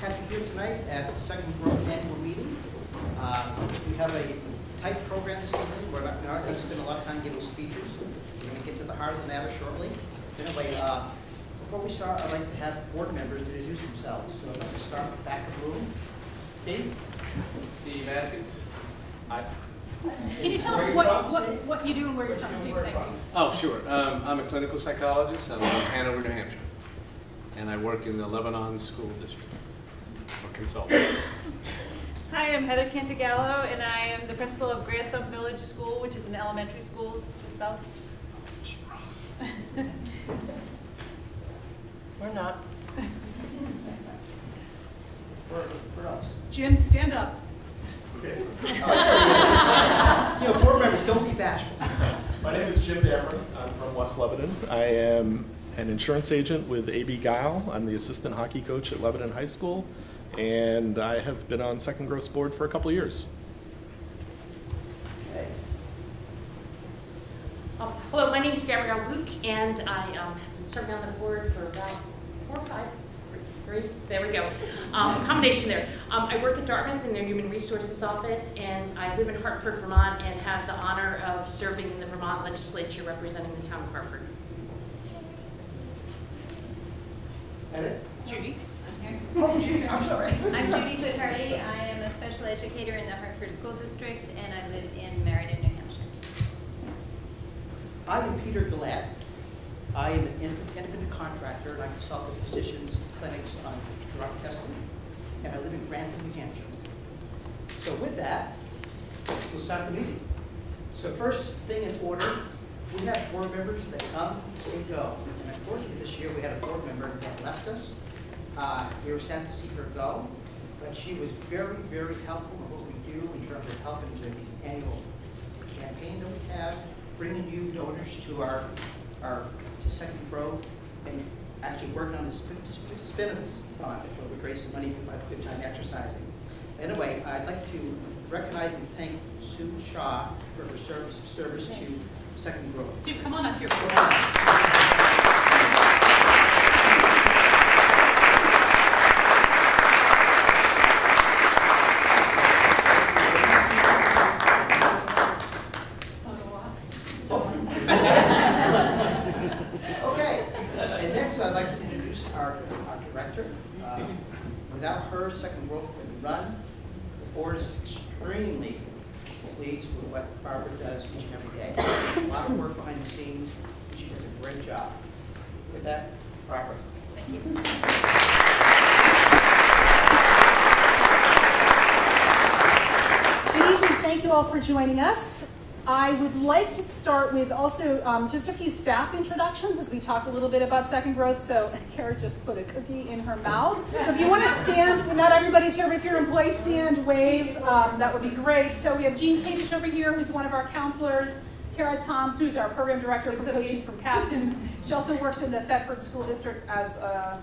have you here tonight at the Second Growth Annual Meeting. We have a tight program this evening. We're not going to spend a lot of time giving speeches. We're going to get to the heart of the matter shortly. Anyway, before we start, I'd like to have board members introduce themselves. So I'd like to start with the back of the room. Steve Atkins. Can you tell us what you do and where you're from, Steve? Thank you. Oh, sure. I'm a clinical psychologist. I live in Hanover, New Hampshire. And I work in the Lebanon School District, or consultant. Hi, I'm Heather Cantagallo, and I am the principal of Grantham Village School, which is an elementary school just south. We're not. Where else? Jim, stand up. Okay. Board members, don't be bashful. My name is Jim Dameron. I'm from West Lebanon. I am an insurance agent with AB Guile. I'm the assistant hockey coach at Lebanon High School, and I have been on Second Growth's board for a couple of years. Okay. Hello, my name is Gabrielle Luke, and I have been serving on the board for about 4 or 5, 3, there we go. Combination there. I work at Dartmouth in their Human Resources Office, and I live in Hartford, Vermont, and have the honor of serving in the Vermont legislature representing the town of Hartford. Edit? Judy. Oh, Judy, I'm sorry. I'm Judy Hood-Hardy. I am a special educator in the Hartford School District, and I live in Meriden, New Hampshire. I am Peter Gillette. I am an independent contractor, and I consult with physicians, clinics on drug testing, and I live in Grantham, New Hampshire. So with that, we'll start the meeting. So first thing in order, we have board members that come and go. And unfortunately this year we had a board member that left us. We were sad to see her go, but she was very, very helpful in what we do in terms of helping with the annual campaign that we have, bringing new donors to our to Second Growth, and actually working on the spin-off fund where we raise the money for a good time exercising. Anyway, I'd like to recognize and thank Sue Shaw for her service to Second Growth. Sue, come on up here. Okay, and next I'd like to introduce our director. Without her, Second Growth wouldn't run. The board is extremely pleased with what Barbara does each and every day. A lot of work behind the scenes, and she does a great job. With that, Barbara. Thank you. Good evening. Thank you all for joining us. I would like to start with also just a few staff introductions as we talk a little bit about Second Growth. So Kara just put a cookie in her mouth. So if you want to stand, not everybody's here, but if you're in place, stand, wave, that would be great. So we have Jean Kadish over here, who's one of our counselors. Kara Toms, who's our program director for coaching from Captains. She also works in the Thetford School District as a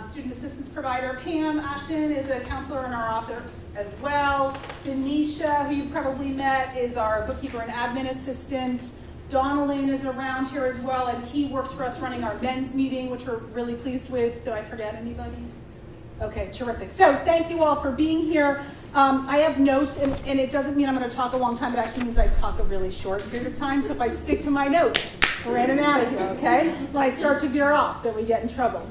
student assistance provider. Pam Ashton is a counselor in our office as well. Denisha, who you probably met, is our bookkeeper and admin assistant. Donalyn is around here as well, and he works for us running our men's meeting, which we're really pleased with. Did I forget anybody? Okay, terrific. So thank you all for being here. I have notes, and it doesn't mean I'm going to talk a long time. It actually means I talk a really short period of time. So if I stick to my notes, we're in and out of here, okay? When I start to veer off, then we get in trouble.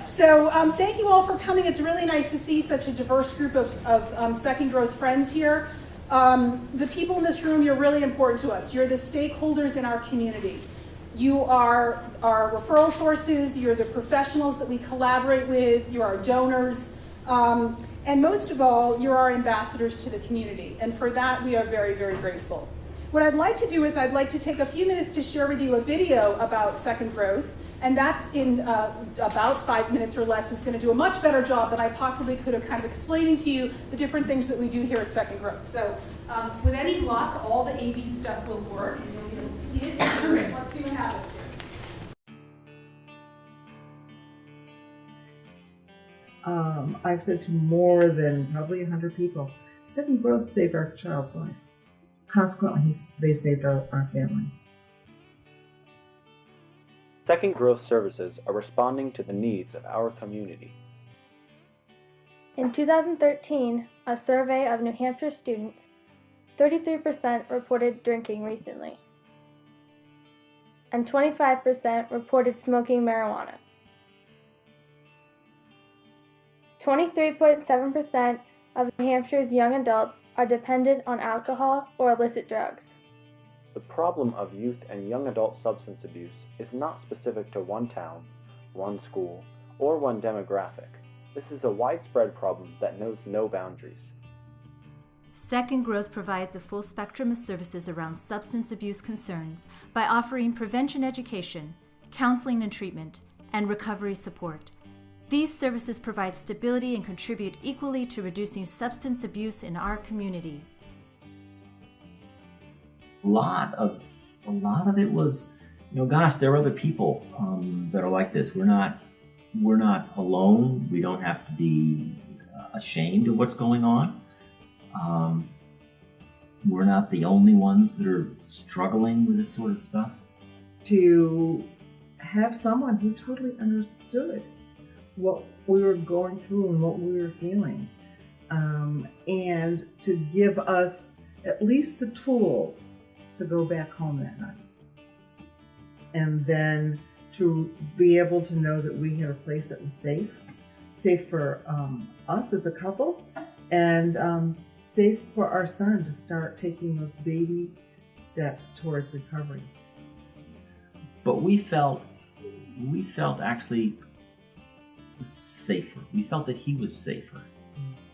So thank you all for coming. It's really nice to see such a diverse group of Second Growth friends here. The people in this room, you're really important to us. You're the stakeholders in our community. You are our referral sources. You're the professionals that we collaborate with. You're our donors. And most of all, you're our ambassadors to the community. And for that, we are very, very grateful. What I'd like to do is I'd like to take a few minutes to share with you a video about Second Growth. And that, in about 5 minutes or less, is going to do a much better job than I possibly could have kind of explaining to you the different things that we do here at Second Growth. So with any luck, all the AV stuff will work, and you'll be able to see it. Great. Let's see what happens here. I've said to more than probably 100 people, Second Growth saved our child's life. Consequently, they saved our family. Second Growth services are responding to the needs of our community. In 2013, a survey of New Hampshire students, 33% reported drinking recently, and 25% reported smoking marijuana. 23.7% of New Hampshire's young adults are dependent on alcohol or illicit drugs. The problem of youth and young adult substance abuse is not specific to one town, one school, or one demographic. This is a widespread problem that knows no boundaries. Second Growth provides a full spectrum of services around substance abuse concerns by offering prevention education, counseling and treatment, and recovery support. These services provide stability and contribute equally to reducing substance abuse in our community. A lot of it was, gosh, there are other people that are like this. We're not alone. We don't have to be ashamed of what's going on. We're not the only ones that are struggling with this sort of stuff. To have someone who totally understood what we were going through and what we were feeling, and to give us at least the tools to go back home that night. And then to be able to know that we had a place that was safe for us as a couple, and safe for our son to start taking those baby steps towards recovery. But we felt actually safer. We felt that he was safer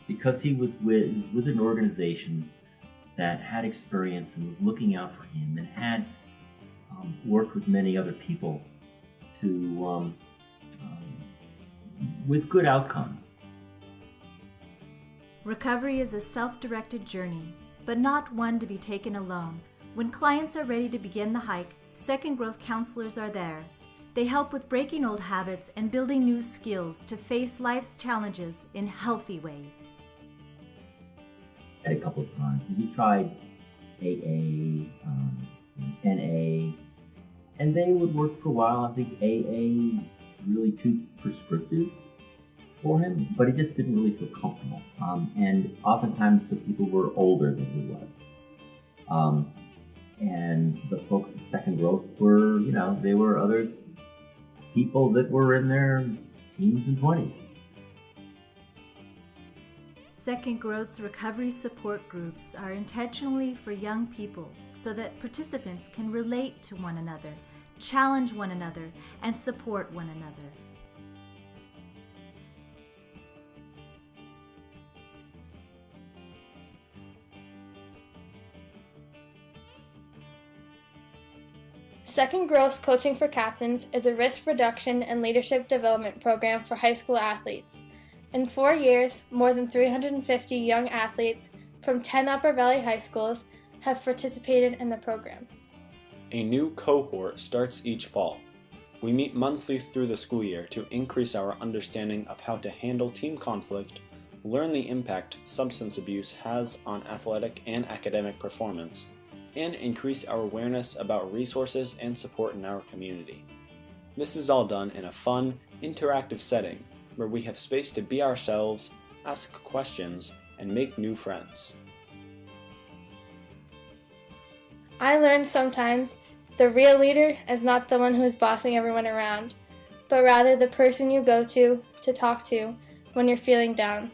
because he was with an organization that had experience and was looking out for him and had worked with many other people to with good outcomes. Recovery is a self-directed journey, but not one to be taken alone. When clients are ready to begin the hike, Second Growth counselors are there. They help with breaking old habits and building new skills to face life's challenges in healthy ways. A couple of times. He tried AA, NA, and they would work for a while. I think AA was really too prescriptive for him, but he just didn't really feel comfortable. And oftentimes the people were older than he was. And the folks at Second Growth were, they were other people that were in their teens and 20s. Second Growth's recovery support groups are intentionally for young people so that participants can relate to one another, challenge one another, and support one another. Second Growth's Coaching for Captains is a risk reduction and leadership development program for high school athletes. In 4 years, more than 350 young athletes from 10 Upper Valley high schools have participated in the program. A new cohort starts each fall. We meet monthly through the school year to increase our understanding of how to handle team conflict, learn the impact substance abuse has on athletic and academic performance, and increase our awareness about resources and support in our community. This is all done in a fun, interactive setting where we have space to be ourselves, ask questions, and make new friends. I learned sometimes the real leader is not the one who is bossing everyone around, but rather the person you go to talk to when you're feeling down.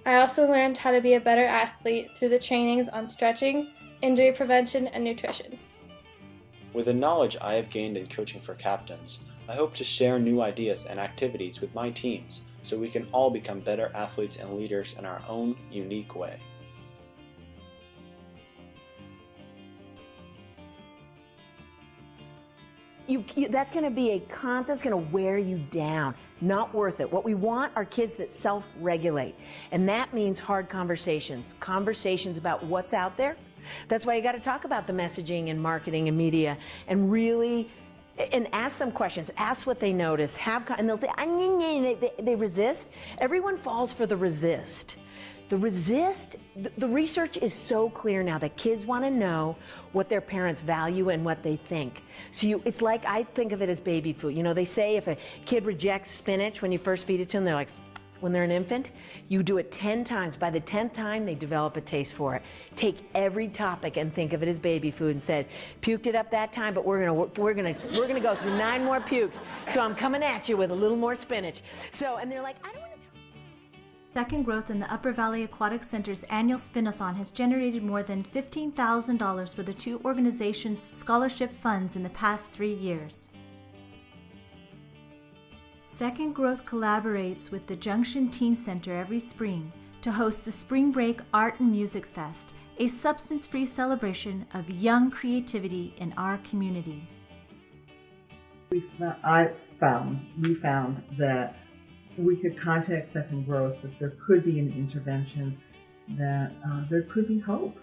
I also learned how to be a better athlete through the trainings on stretching, injury prevention, and nutrition. With the knowledge I have gained in Coaching for Captains, I hope to share new ideas and activities with my teams so we can all become better athletes and leaders in our own unique way. That's going to be that's going to wear you down. Not worth it. What we want are kids that self-regulate. And that means hard conversations about what's out there. That's why you got to talk about the messaging and marketing and media and really, and ask them questions. Ask what they notice. And they'll say, they resist. Everyone falls for the resist. The research is so clear now that kids want to know what their parents value and what they think. So it's like, I think of it as baby food. They say if a kid rejects spinach when you first feed it to them, they're like, when they're an infant. You do it 10 times. By the 10th time, they develop a taste for it. Take every topic and think of it as baby food and said, puked it up that time, but we're gonna go through 9 more pukes. So I'm coming at you with a little more spinach. So, and they're like, I don't want to. Second Growth in the Upper Valley Aquatic Center's annual Spin-a-thon has generated more than $15,000 for the 2 organizations' scholarship funds in the past 3 years. Second Growth collaborates with the Junction Teen Center every spring to host the Spring Break Art and Music Fest, a substance-free celebration of young creativity in our community. We found that we could contact Second Growth if there could be an intervention, that there could be hope.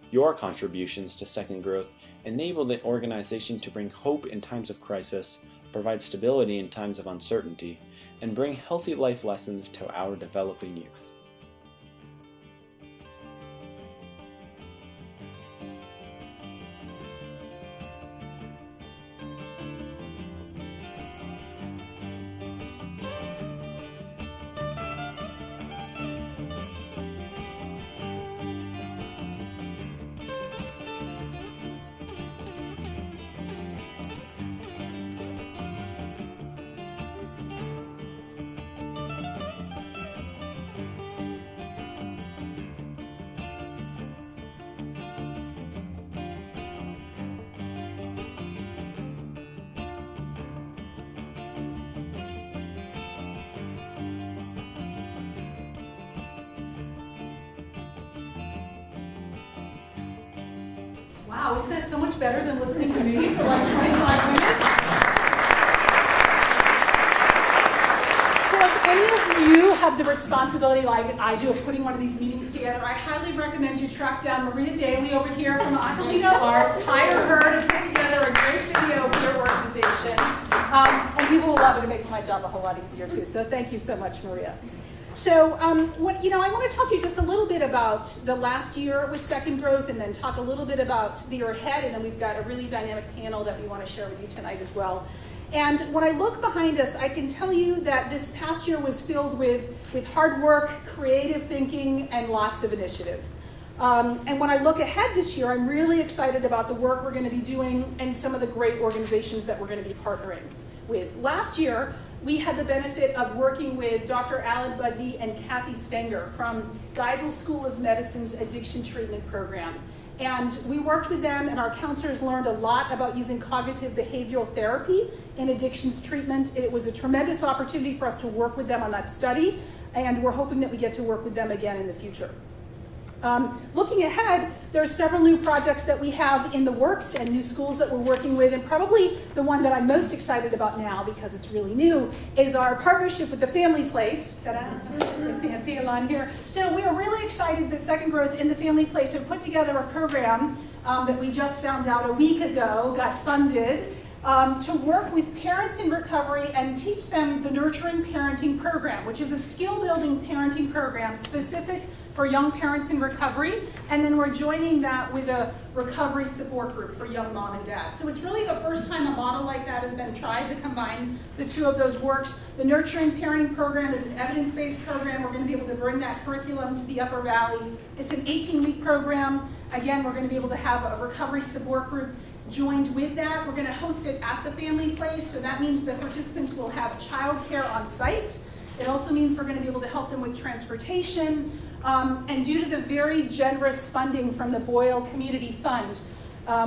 Your contributions to Second Growth enable the organization to bring hope in times of crisis, provide stability in times of uncertainty, and bring healthy life lessons to our developing youth. Wow, isn't that so much better than listening to me for like 25 minutes? So if any of you have the responsibility, like I do, of putting one of these meetings together, I highly recommend you track down Maria Daly over here from Aquilino Arts, hire her to put together a great video for your organization. And people will love it. It makes my job a whole lot easier too. So thank you so much, Maria. So I want to talk to you just a little bit about the last year with Second Growth, and then talk a little bit about the year ahead, and then we've got a really dynamic panel that we want to share with you tonight as well. And when I look behind us, I can tell you that this past year was filled with hard work, creative thinking, and lots of initiative. And when I look ahead this year, I'm really excited about the work we're going to be doing and some of the great organizations that we're going to be partnering with. Last year, we had the benefit of working with Dr. Alan Budney and Kathy Stenger from Geisel School of Medicine's Addiction Treatment Program. And we worked with them, and our counselors learned a lot about using cognitive behavioral therapy in addictions treatment. It was a tremendous opportunity for us to work with them on that study, and we're hoping that we get to work with them again in the future. Looking ahead, there are several new projects that we have in the works and new schools that we're working with, and probably the one that I'm most excited about now, because it's really new, is our partnership with the Family Place. Ta-da! Fancy Alon here. So we are really excited that Second Growth and the Family Place have put together a program that we just found out a week ago, got funded, to work with parents in recovery and teach them the Nurturing Parenting Program, which is a skill-building parenting program specific for young parents in recovery, and then we're joining that with a recovery support group for young mom and dad. So it's really the first time a model like that has been tried to combine the two of those works. The Nurturing Parenting Program is an evidence-based program. We're going to be able to bring that curriculum to the Upper Valley. It's an 18-week program. Again, we're going to be able to have a recovery support group joined with that. We're going to host it at the Family Place, so that means that participants will have childcare on site. It also means we're going to be able to help them with transportation. And due to the very generous funding from the Boyle Community Fund,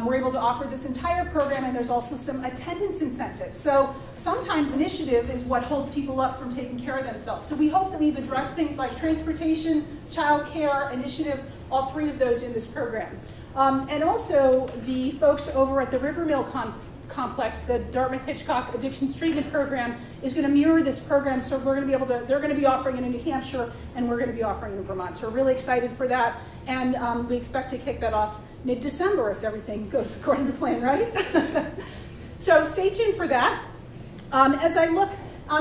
we're able to offer this entire program, and there's also some attendance incentives. So sometimes initiative is what holds people up from taking care of themselves. So we hope that we've addressed things like transportation, childcare, initiative, all three of those in this program. And also the folks over at the Rivermill Complex, the Dartmouth Hitchcock Addictions Treatment Program, is going to mirror this program. So we're going to be able to, they're going to be offering it in New Hampshire, and we're going to be offering it in Vermont. So we're really excited for that, and we expect to kick that off mid-December if everything goes according to plan, right? So stay tuned for that. As I look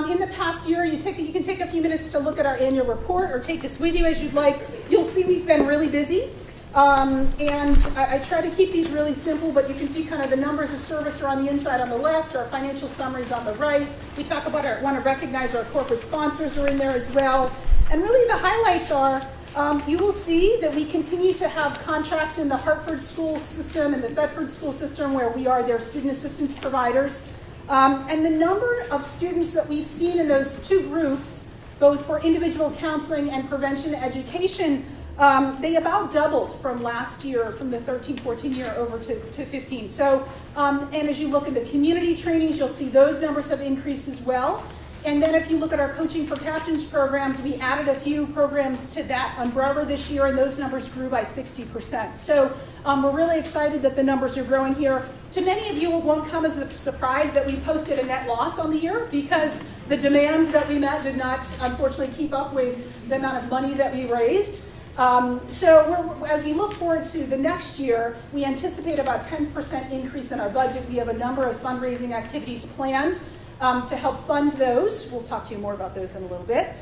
in the past year, you can take a few minutes to look at our annual report, or take this with you as you'd like. You'll see we've been really busy. And I try to keep these really simple, but you can see kind of the numbers of service are on the inside on the left, our financial summaries on the right. We talk about want to recognize our corporate sponsors are in there as well. And really the highlights are, you will see that we continue to have contracts in the Hartford school system and the Thetford school system where we are their student assistance providers. And the number of students that we've seen in those two groups, both for individual counseling and prevention education, they about doubled from last year, from the 13-14 year over to 15. So, and as you look at the community trainings, you'll see those numbers have increased as well. And then if you look at our Coaching for Captains programs, we added a few programs to that umbrella this year, and those numbers grew by 60%. So we're really excited that the numbers are growing here. To many of you, it won't come as a surprise that we posted a net loss on the year because the demand that we met did not, unfortunately, keep up with the amount of money that we raised. So as we look forward to the next year, we anticipate about 10% increase in our budget. We have a number of fundraising activities planned to help fund those. We'll talk to you more about those in a little bit.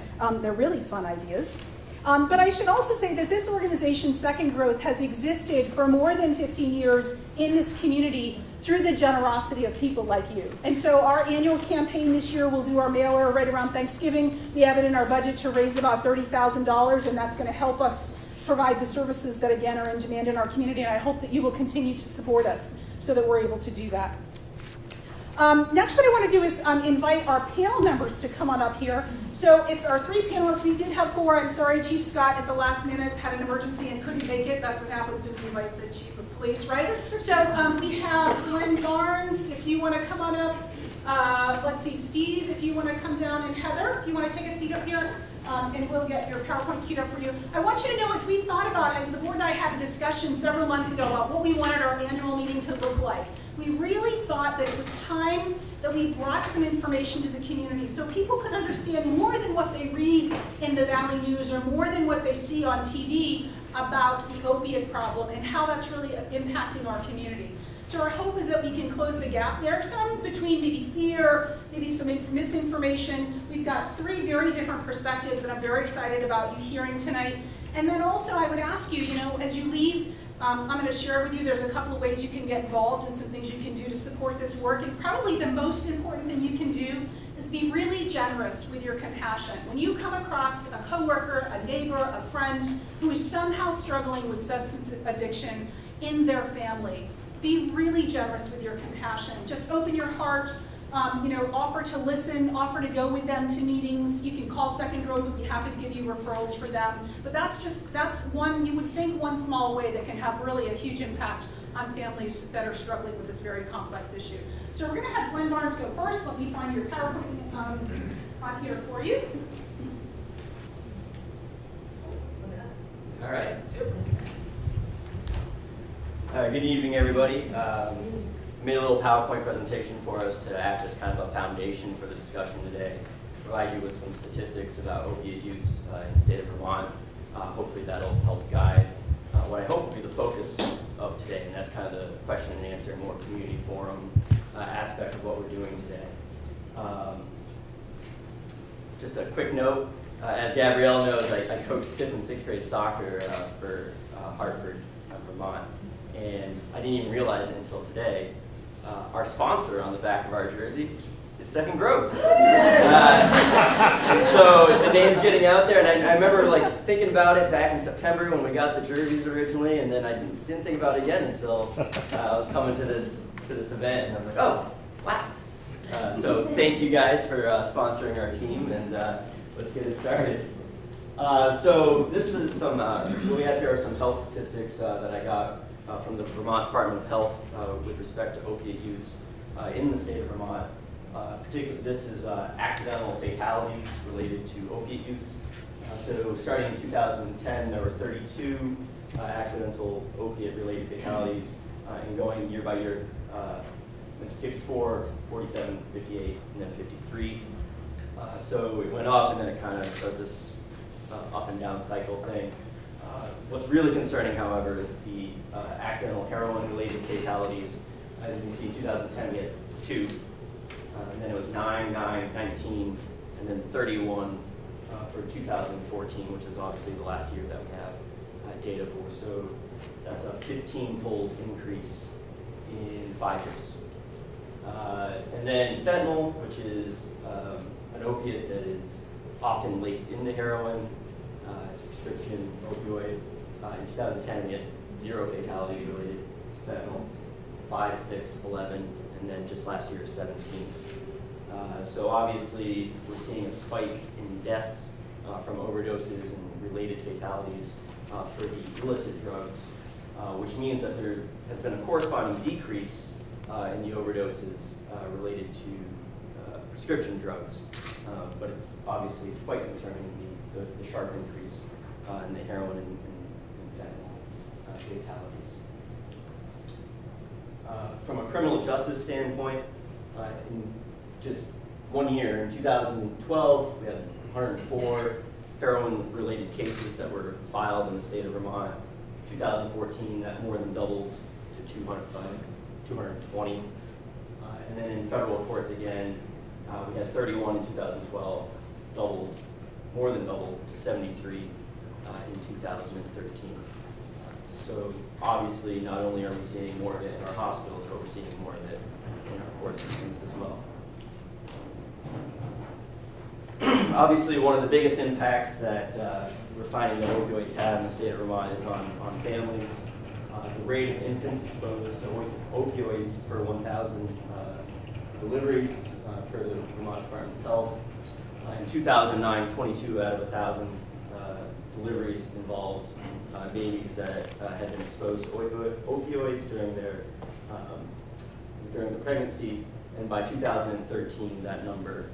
They're really fun ideas. But I should also say that this organization, Second Growth, has existed for more than 15 years in this community through the generosity of people like you. And so our annual campaign this year, we'll do our mailer right around Thanksgiving. We have it in our budget to raise about $30,000, and that's going to help us provide the services that, again, are in demand in our community. And I hope that you will continue to support us so that we're able to do that. Next, what I want to do is invite our panel members to come on up here. So if our three panelists, we did have four. I'm sorry, Chief Scott at the last minute had an emergency and couldn't make it. That's what happens when you invite the Chief of Police, right? So we have Glenn Barnes, if you want to come on up. Let's see, Steve, if you want to come down, and Heather, if you want to take a seat up here. And we'll get your PowerPoint queued up for you. I want you to know, as we thought about, as the board and I had a discussion several months ago about what we wanted our annual meeting to look like, we really thought that it was time that we brought some information to the community so people could understand more than what they read in the Valley News or more than what they see on TV about the opiate problem and how that's really impacting our community. So our hope is that we can close the gap there, some between maybe fear, maybe some misinformation. We've got three very different perspectives that I'm very excited about you hearing tonight. And then also I would ask you, as you leave, I'm going to share with you, there's a couple of ways you can get involved and some things you can do to support this work. And probably the most important thing you can do is be really generous with your compassion. When you come across a coworker, a neighbor, a friend who is somehow struggling with substance addiction in their family, be really generous with your compassion. Just open your heart, offer to listen, offer to go with them to meetings. You can call Second Growth, we'll be happy to give you referrals for them. But that's one, you would think, one small way that can have really a huge impact on families that are struggling with this very complex issue. So we're gonna have Glenn Barnes go first. Let me find your PowerPoint on here for you. All right. Good evening, everybody. Made a little PowerPoint presentation for us to act as kind of a foundation for the discussion today. Provide you with some statistics about opiate use in the state of Vermont. Hopefully that'll help guide what I hope will be the focus of today, and that's kind of the question and answer, more community forum aspect of what we're doing today. Just a quick note, as Gabrielle knows, I coached 5th and 6th grade soccer for Hartford, Vermont. And I didn't even realize it until today. Our sponsor on the back of our jersey is Second Growth. And so the name's getting out there, and I remember thinking about it back in September when we got the jerseys originally, and then I didn't think about it again until I was coming to this event, and I was like, oh, wow. So thank you guys for sponsoring our team, and let's get it started. So this is some, what we have here are some health statistics that I got from the Vermont Department of Health with respect to opiate use in the state of Vermont. Particularly, this is accidental fatalities related to opiate use. So starting in 2010, there were 32 accidental opiate-related fatalities, and going year by year, 54, 47, 58, and then 53. So it went up, and then it kind of does this up and down cycle thing. What's really concerning, however, is the accidental heroin-related fatalities. As you can see, in 2010 we had 2, and then it was 9, 9, 19, and then 31 for 2014, which is obviously the last year that we have data for. So That's a 15-fold increase in 5 years. And then fentanyl, which is an opiate that is often laced into heroin. It's a prescription opioid. In 2010, we had 0 fatalities related to fentanyl, 5, 6, 11, and then just last year, 17. So obviously, we're seeing a spike in deaths from overdoses and related fatalities for the illicit drugs, which means that there has been a corresponding decrease in the overdoses related to prescription drugs. But it's obviously quite concerning, the sharp increase in the heroin and fentanyl fatalities. From a criminal justice standpoint, in just 1 year, in 2012, we had 104 heroin-related cases that were filed in the state of Vermont. 2014, that more than doubled to 220. And then in federal courts again, we had 31 in 2012, more than doubled to 73 in 2013. So obviously, not only are we seeing more of it in our hospitals, but we're seeing more of it in our court systems as well. Obviously, one of the biggest impacts that we're finding that opioids have in the state of Vermont is on families. The rate of infants exposed to opioids per 1,000 deliveries per the Vermont Department of Health. In 2009, 22 out of 1,000 deliveries involved babies that had been exposed to opioids during the pregnancy, and by 2013, that number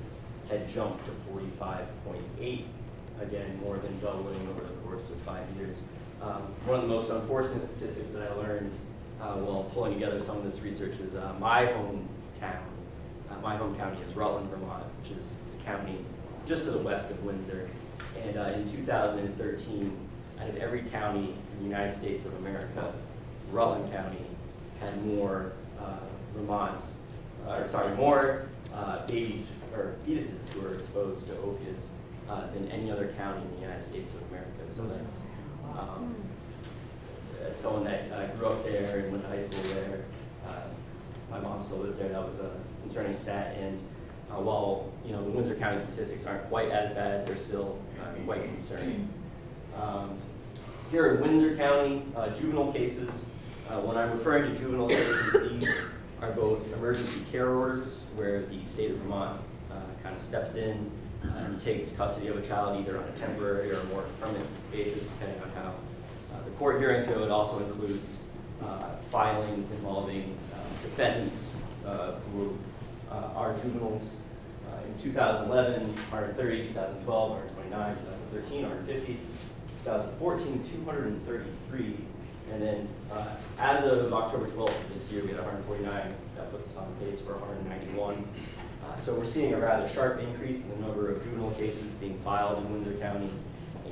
had jumped to 45.8, again, more than doubling over the course of 5 years. One of the most unfortunate statistics that I learned while pulling together some of this research is my hometown. My home county is Rutland, Vermont, which is a county just to the west of Windsor. And in 2013, out of every county in the United States of America, Rutland County had more more babies or fetuses who were exposed to opiates than any other county in the United States of America. So that's as someone that grew up there and went to high school there. My mom still lives there. That was a concerning stat. And while the Windsor County statistics aren't quite as bad, they're still quite concerning. Here in Windsor County, juvenile cases. When I'm referring to juvenile cases, these are both emergency care orders where the state of Vermont kind of steps in and takes custody of a child either on a temporary or a more permanent basis, depending on how the court hearings go. It also includes filings involving defendants who are juveniles. In 2011, 130, 2012, 129, 2013, 150, 2014, 233, and then as of October 12th of this year, we had 149. That puts us on pace for 191. So we're seeing a rather sharp increase in the number of juvenile cases being filed in Windsor County,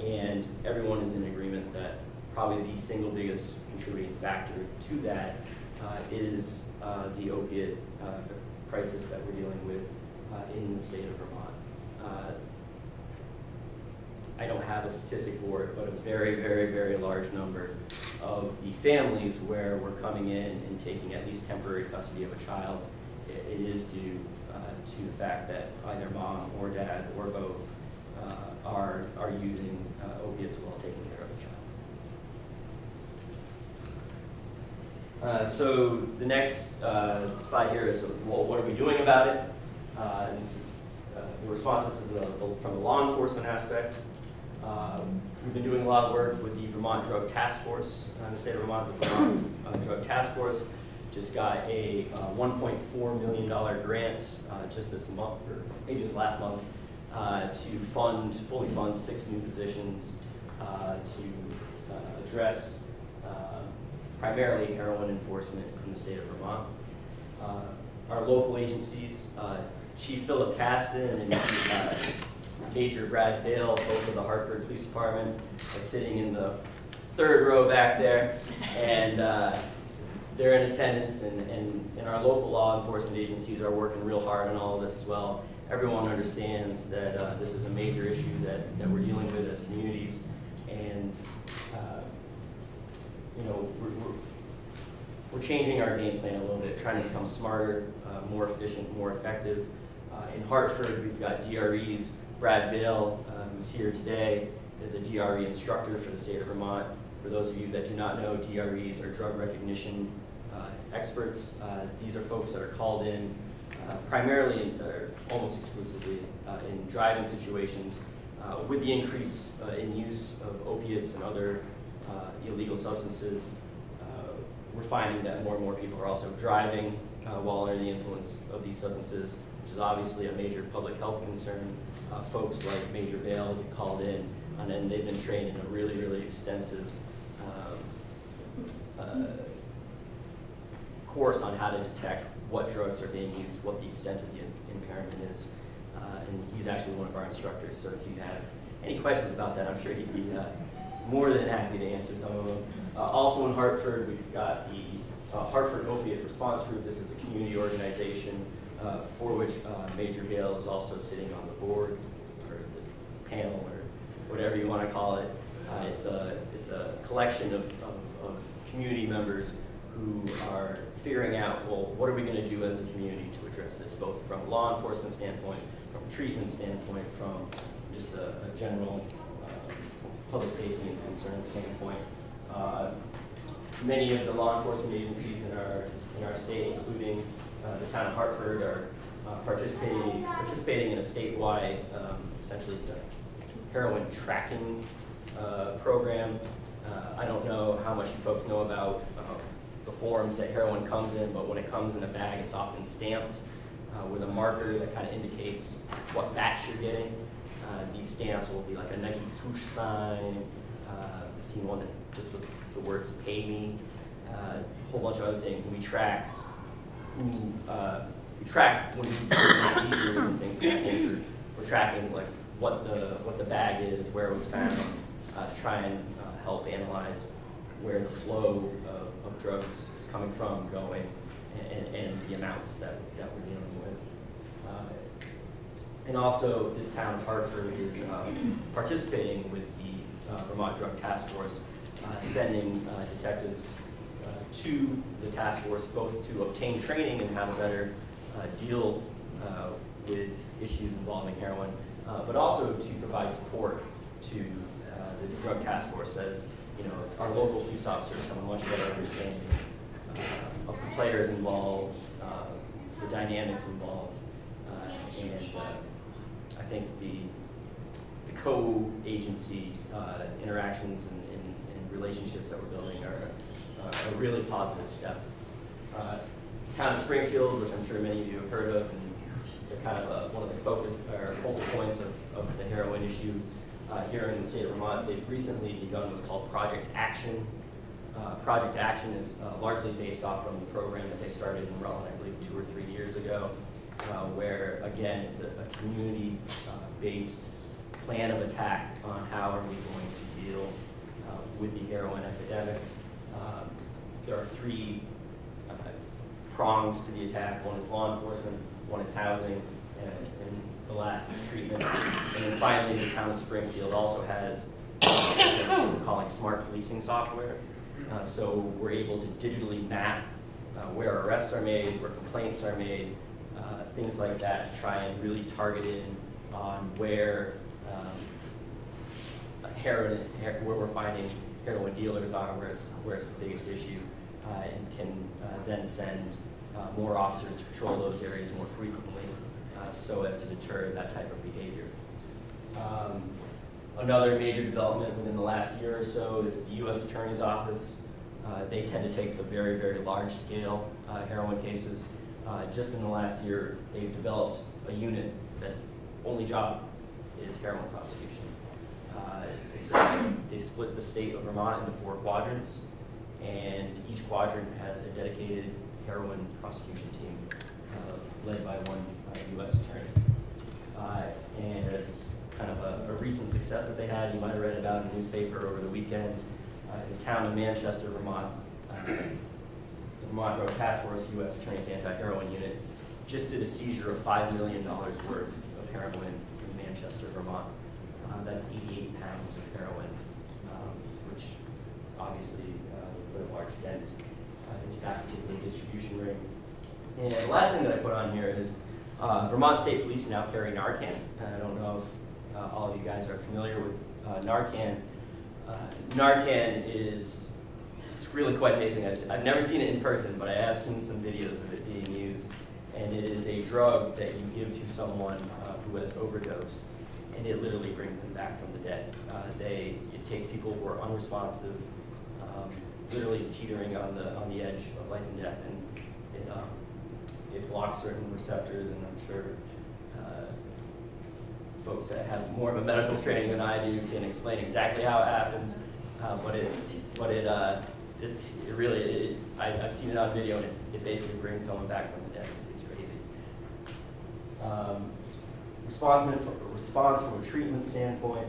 and everyone is in agreement that probably the single biggest contributing factor to that is the opiate crisis that we're dealing with in the state of Vermont. I don't have a statistic for it, but a very, very, very large number of the families where we're coming in and taking at least temporary custody of a child, it is due to the fact that either mom or dad or both are using opiates while taking care of a child. So the next slide here is, well, what are we doing about it? And this is the response. This is from the law enforcement aspect. We've been doing a lot of work with the Vermont Drug Task Force in the state of Vermont. The Vermont Drug Task Force just got a $1.4 million grant just this month, or maybe it was last month, to fully fund 6 new positions to address primarily heroin enforcement in the state of Vermont. Our local agencies, Chief Philip Caston and Major Brad Vale, both of the Hartford Police Department, are sitting in the 3rd row back there, and they're in attendance, and our local law enforcement agencies are working real hard on all of this as well. Everyone understands that this is a major issue that we're dealing with as communities, and we're changing our game plan a little bit, trying to become smarter, more efficient, more effective. In Hartford, we've got DREs. Brad Vail, who's here today, is a DRE instructor for the state of Vermont. For those of you that do not know, DREs are drug recognition experts. These are folks that are called in primarily, or almost exclusively, in driving situations. With the increase in use of opiates and other illegal substances, we're finding that more and more people are also driving while under the influence of these substances, which is obviously a major public health concern. Folks like Major Vail get called in, and then they've been trained in a really, really extensive course on how to detect what drugs are being used, what the extent of the impairment is. And he's actually one of our instructors, so if you have any questions about that, I'm sure he'd be more than happy to answer some of them. Also in Hartford, we've got the Hartford Opiate Response Group. This is a community organization for which Major Vail is also sitting on the board, or the panel, or whatever you want to call it. It's a collection of community members who are figuring out, well, what are we going to do as a community to address this, both from a law enforcement standpoint, from a treatment standpoint, from just a general public safety and concern standpoint. Many of the law enforcement agencies in our state, including the town of Hartford, are participating in a statewide, essentially it's a heroin tracking program. I don't know how much you folks know about the forms that heroin comes in, but when it comes in a bag, it's often stamped with a marker that kind of indicates what batch you're getting. These stamps will be like a Nike swoosh sign. I've seen one that just was the words "pay me," a whole bunch of other things, and we track who we track when we do seizures and things of that nature. We're tracking like what the bag is, where it was found, to try and help analyze where the flow of drugs is coming from, going, and the amounts that we're dealing with. And also, the town of Hartford is participating with the Vermont Drug Task Force, sending detectives to the task force, both to obtain training and how to better deal with issues involving heroin, but also to provide support to the drug task force, as our local police officers have a much better understanding of the players involved, the dynamics involved, and I think the co-agency interactions and relationships that we're building are a really positive step. Town of Springfield, which I'm sure many of you have heard of, and they're kind of one of the focal points of the heroin issue here in the state of Vermont. They've recently begun what's called Project Action. Project Action is largely based off from the program that they started in Rutland, I believe 2 or 3 years ago, where again it's a community-based plan of attack on how are we going to deal with the heroin epidemic. There are 3 prongs to the attack. One is law enforcement, one is housing, and the last is treatment. And then finally, the town of Springfield also has what we're calling smart policing software. So we're able to digitally map where arrests are made, where complaints are made, things like that, to try and really target in on where where we're finding heroin dealers are, where it's the biggest issue, and can then send more officers to patrol those areas more frequently, so as to deter that type of behavior. Another major development within the last year or so is the U.S. Attorney's Office. They tend to take the very, very large scale heroin cases. Just in the last year, they've developed a unit that's only job is heroin prosecution. They split the state of Vermont into 4 quadrants, and each quadrant has a dedicated heroin prosecution team led by one U.S. attorney. And as kind of a recent success that they had, you might have read about in the newspaper over the weekend, in the town of Manchester, Vermont, the Vermont Drug Task Force, U.S. Attorney's Anti-Heroin Unit, just did a seizure of $5 million worth of heroin in Manchester, Vermont. That's 88 pounds of heroin, which obviously would put a large dent into that particular distribution ring. And the last thing that I put on here is Vermont State Police now carry Narcan. And I don't know if all of you guys are familiar with Narcan. Narcan is really quite amazing. I've never seen it in person, but I have seen some videos of it being used. And it is a drug that you give to someone who has overdosed, and it literally brings them back from the dead. It takes people who are unresponsive, literally teetering on the edge of life and death, and it blocks certain receptors. And I'm sure folks that have more of a medical training than I do can explain exactly how it happens. I've seen it on video, and it basically brings someone back from the dead. It's crazy. Response from a treatment standpoint,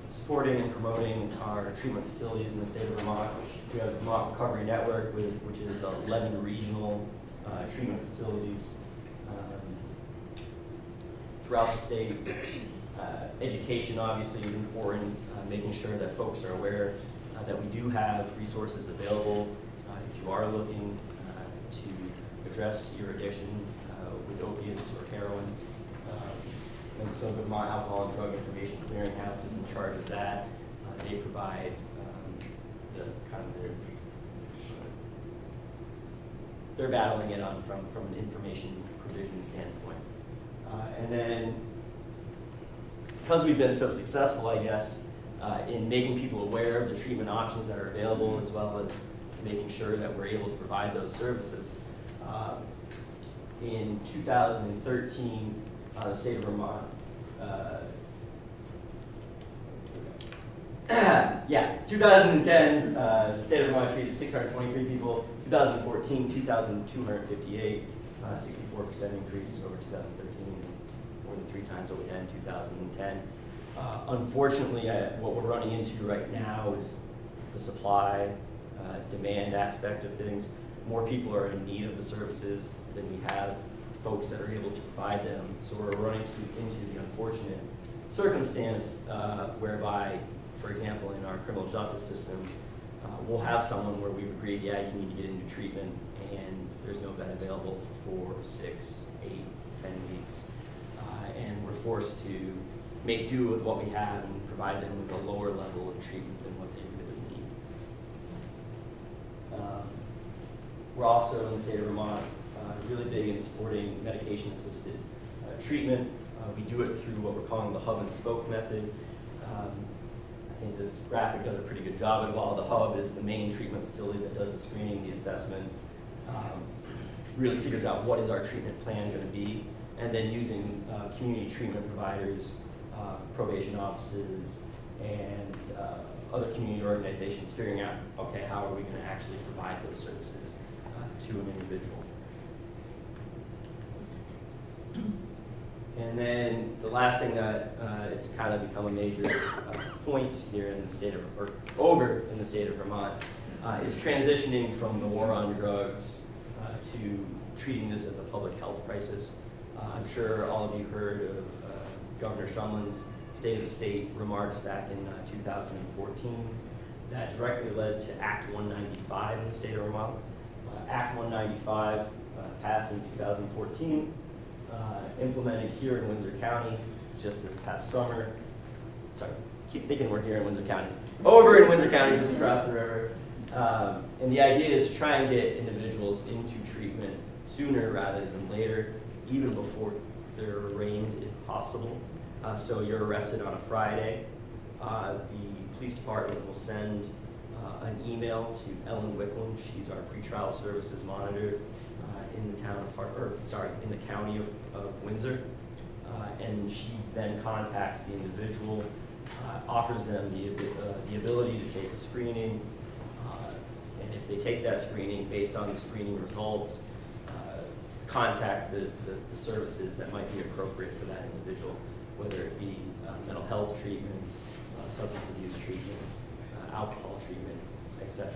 supporting and promoting our treatment facilities in the state of Vermont. We have the Vermont Recovery Network, which is 11 regional treatment facilities throughout the state. Education obviously is important, making sure that folks are aware that we do have resources available if you are looking to address your addiction with opiates or heroin. And so the Vermont Alcohol and Drug Information Clearinghouse is in charge of that. They provide they're battling it on from an information provision standpoint. And then, because we've been so successful, I guess, in making people aware of the treatment options that are available, as well as making sure that we're able to provide those services. In 2013, the state of Vermont, 2010, the state of Vermont treated 623 people. 2014, 2,258, 64% increase over 2013, more than 3 times what we had in 2010. Unfortunately, what we're running into right now is the supply, demand aspect of things. More people are in need of the services than we have folks that are able to provide them. So we're running into the unfortunate circumstance whereby, for example, in our criminal justice system, we'll have someone where we've agreed, yeah, you need to get into treatment, and there's no bed available for 4, 6, 8, 10 weeks. And we're forced to make do with what we have and provide them with a lower level of treatment than what they really need. We're also, in the state of Vermont, really big in supporting medication-assisted treatment. We do it through what we're calling the hub and spoke method. I think this graphic does a pretty good job of it. While the hub is the main treatment facility that does the screening, the assessment, really figures out what is our treatment plan going to be, and then using community treatment providers, probation offices, and other community organizations, figuring out, okay, how are we going to actually provide those services to an individual. And then the last thing that has kind of become a major point here in the state of, or over in the state of Vermont, is transitioning from the war on drugs to treating this as a public health crisis. I'm sure all of you heard of Governor Shumlin's State of the State remarks back in 2014 that directly led to Act 195 in the state of Vermont. Act 195 passed in 2014. Implemented here in Windsor County just this past summer. Sorry, keep thinking we're here in Windsor County. Over in Windsor County, just across the river. And the idea is to try and get individuals into treatment sooner rather than later, even before they're arraigned if possible. So you're arrested on a Friday. The police department will send an email to Ellen Wicklund. She's our pretrial services monitor in the town of in the county of Windsor, and she then contacts the individual, offers them the ability to take a screening, and if they take that screening, based on the screening results, contact the services that might be appropriate for that individual, whether it be mental health treatment, substance abuse treatment, alcohol treatment, etc.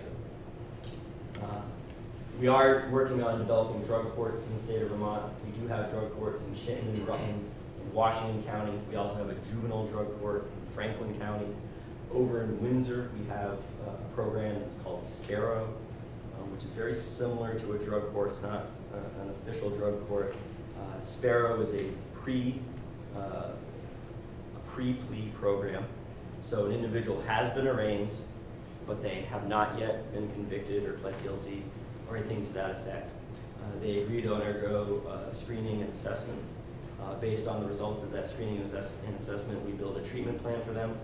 We are working on developing drug courts in the state of Vermont. We do have drug courts in Chittenden, Rutland, in Washington County. We also have a juvenile drug court in Franklin County. Over in Windsor, we have a program that's called Sparrow, which is very similar to a drug court. It's not an official drug court. Sparrow is a pre-plea program. So an individual has been arraigned, but they have not yet been convicted or pled guilty or anything to that effect. They agree to undergo screening and assessment. Based on the results of that screening and assessment, we build a treatment plan for them.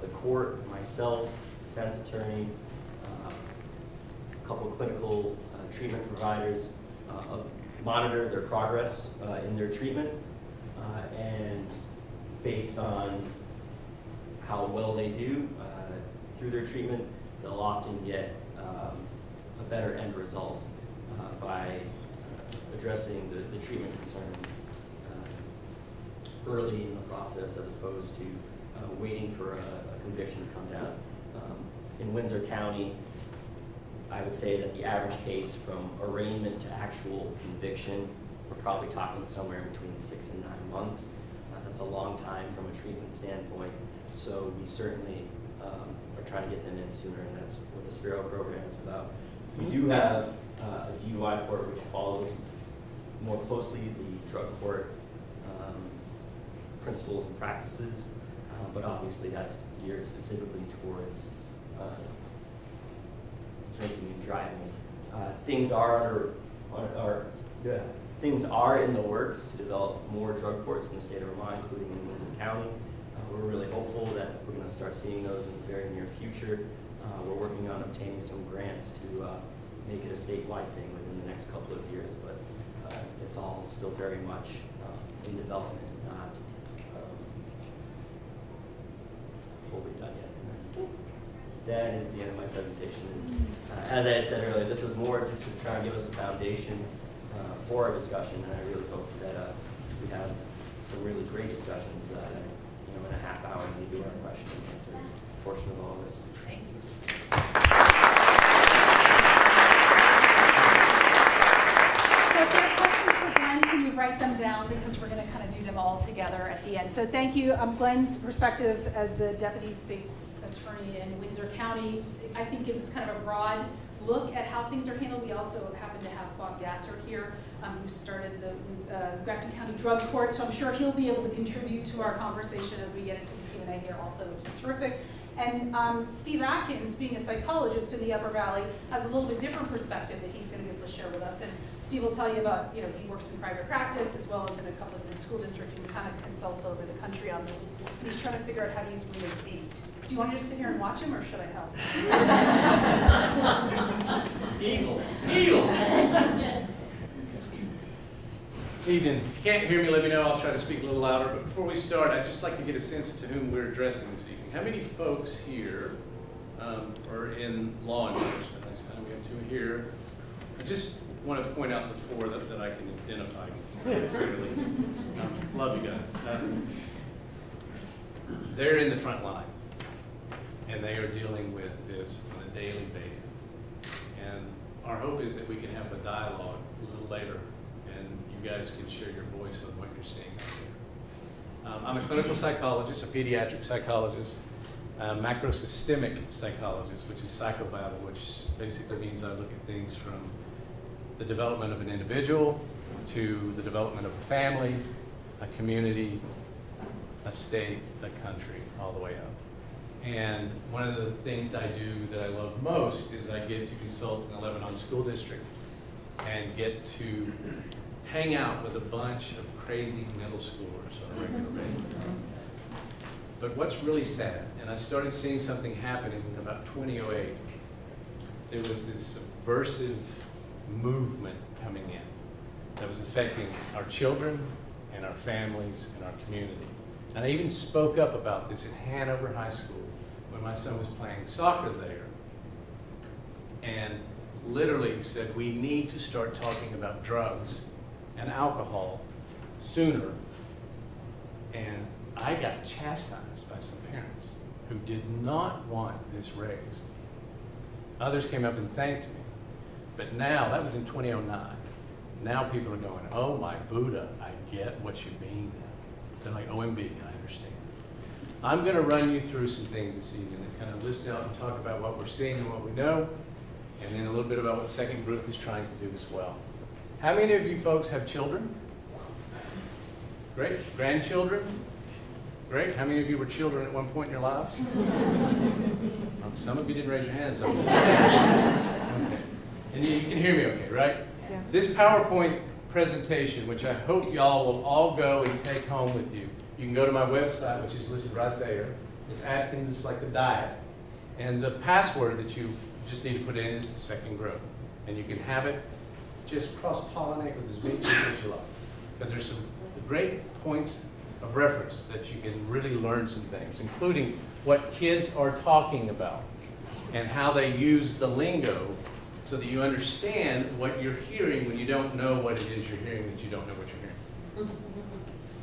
The court, myself, defense attorney, a couple of clinical treatment providers monitor their progress in their treatment, and based on how well they do through their treatment, they'll often get a better end result by addressing the treatment concerns early in the process, as opposed to waiting for a conviction to come down. In Windsor County, I would say that the average case from arraignment to actual conviction, we're probably talking somewhere between 6 and 9 months. That's a long time from a treatment standpoint. So we certainly are trying to get them in sooner, and that's what the Sparrow program is about. We do have a DUI court which follows more closely the drug court principles and practices, but obviously that's geared specifically towards drinking and driving. Things are in the works to develop more drug courts in the state of Vermont, including in Windsor County. We're really hopeful that we're going to start seeing those in the very near future. We're working on obtaining some grants to make it a statewide thing within the next couple of years, but it's all still very much in development, not fully done yet. That is the end of my presentation. As I had said earlier, this was more just to try and give us a foundation for our discussion, and I really hope that we have some really great discussions in a half hour when we do our question and answer portion of all this. Thank you. So if you have questions for Glenn, can you write them down, because we're going to kind of do them all together at the end. So thank you. Glenn's perspective as the Deputy State's Attorney in Windsor County, I think, gives us kind of a broad look at how things are handled. We also happen to have Bob Gasser here, who started the Grafton County Drug Court, so I'm sure he'll be able to contribute to our conversation as we get into the Q&A here also, which is terrific. And Steve Atkins, being a psychologist in the Upper Valley, has a little bit different perspective that he's going to be able to share with us. And Steve will tell you about, he works in private practice as well as in a couple of different school districts, and kind of consults over the country on this. And he's trying to figure out how to use Windows 8. Do you want to just sit here and watch him, or should I help? Evil. Evening. If you can't hear me, let me know. I'll try to speak a little louder. But before we start, I'd just like to get a sense to whom we're addressing this evening. How many folks here are in law enforcement? I said we have 2 here. I just want to point out the 4 that I can identify clearly. Love you guys. They're in the front lines, and they are dealing with this on a daily basis. And our hope is that we can have a dialogue a little later, and you guys can share your voice on what you're seeing out there. I'm a clinical psychologist, a pediatric psychologist, a macrosystemic psychologist, which is psychobabble, which basically means I look at things from the development of an individual to the development of a family, a community, a state, a country, all the way up. And one of the things I do that I love most is I get to consult in the Lebanon School District and get to hang out with a bunch of crazy middle schoolers on a regular basis. But what's really sad, and I started seeing something happening in about 2008, there was this subversive movement coming in that was affecting our children and our families and our community. And I even spoke up about this at Hanover High School when my son was playing soccer there, and literally said we need to start talking about drugs and alcohol sooner. And I got chastised by some parents who did not want this raised. Others came up and thanked me. But now, that was in 2009, now people are going, oh my Buddha, I get what you mean now. They're like, OMB, I understand. I'm going to run you through some things this evening that kind of list out and talk about what we're seeing and what we know, and then a little bit about what Second Growth is trying to do as well. How many of you folks have children? Great. Grandchildren? Great. How many of you were children at one point in your lives? Some of you didn't raise your hands. Okay. And you can hear me okay, right? Yeah. This PowerPoint presentation, which I hope y'all will all go and take home with you. You can go to my website, which is listed right there. It's Atkins, like the diet. And the password that you just need to put in is Second Growth. And you can have it just cross-pollinate with as many people as you like. Because there's some great points of reference that you can really learn some things, including what kids are talking about and how they use the lingo so that you understand what you're hearing when you don't know what it is you're hearing, that you don't know what you're hearing.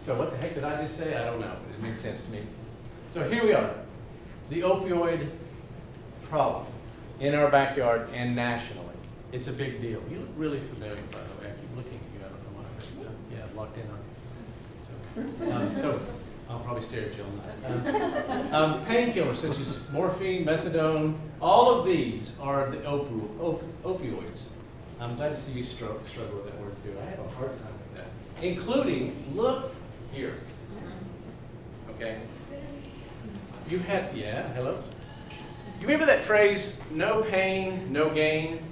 So what the heck did I just say? I don't know. It makes sense to me. So here we are. The opioid problem in our backyard and nationally. It's a big deal. You look really familiar, by the way. I keep looking at you. I don't know why. Yeah, locked in on. So I'll probably stare at you all night. Painkillers such as morphine, methadone, all of these are the opioids. I'm glad to see you struggle with that word too. I have a hard time with that. Including, look here. Okay? You had, yeah, hello? You remember that phrase, no pain, no gain?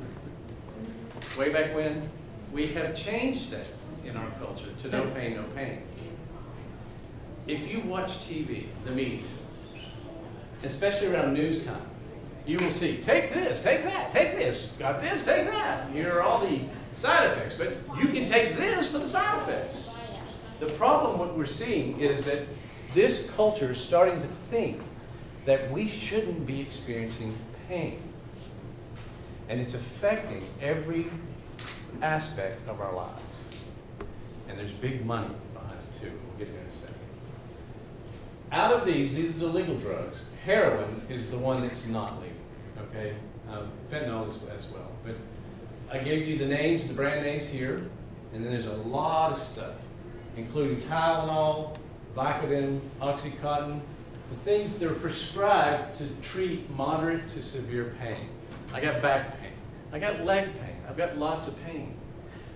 Way back when? We have changed that in our culture to no pain, no pain. If you watch TV, the media, especially around news time, you will see, take this, take that, take this, got this, take that. Here are all the side effects, but you can take this for the side effects. The problem, what we're seeing, is that this culture is starting to think that we shouldn't be experiencing pain. And it's affecting every aspect of our lives. And there's big money behind it too. We'll get there in a second. Out of these are legal drugs. Heroin is the one that's not legal, okay? Fentanyl is as well. But I gave you the names, the brand names here, and then there's a lot of stuff, including Tylenol, Vicodin, Oxycontin, the things that are prescribed to treat moderate to severe pain. I got back pain. I got leg pain. I've got lots of pain.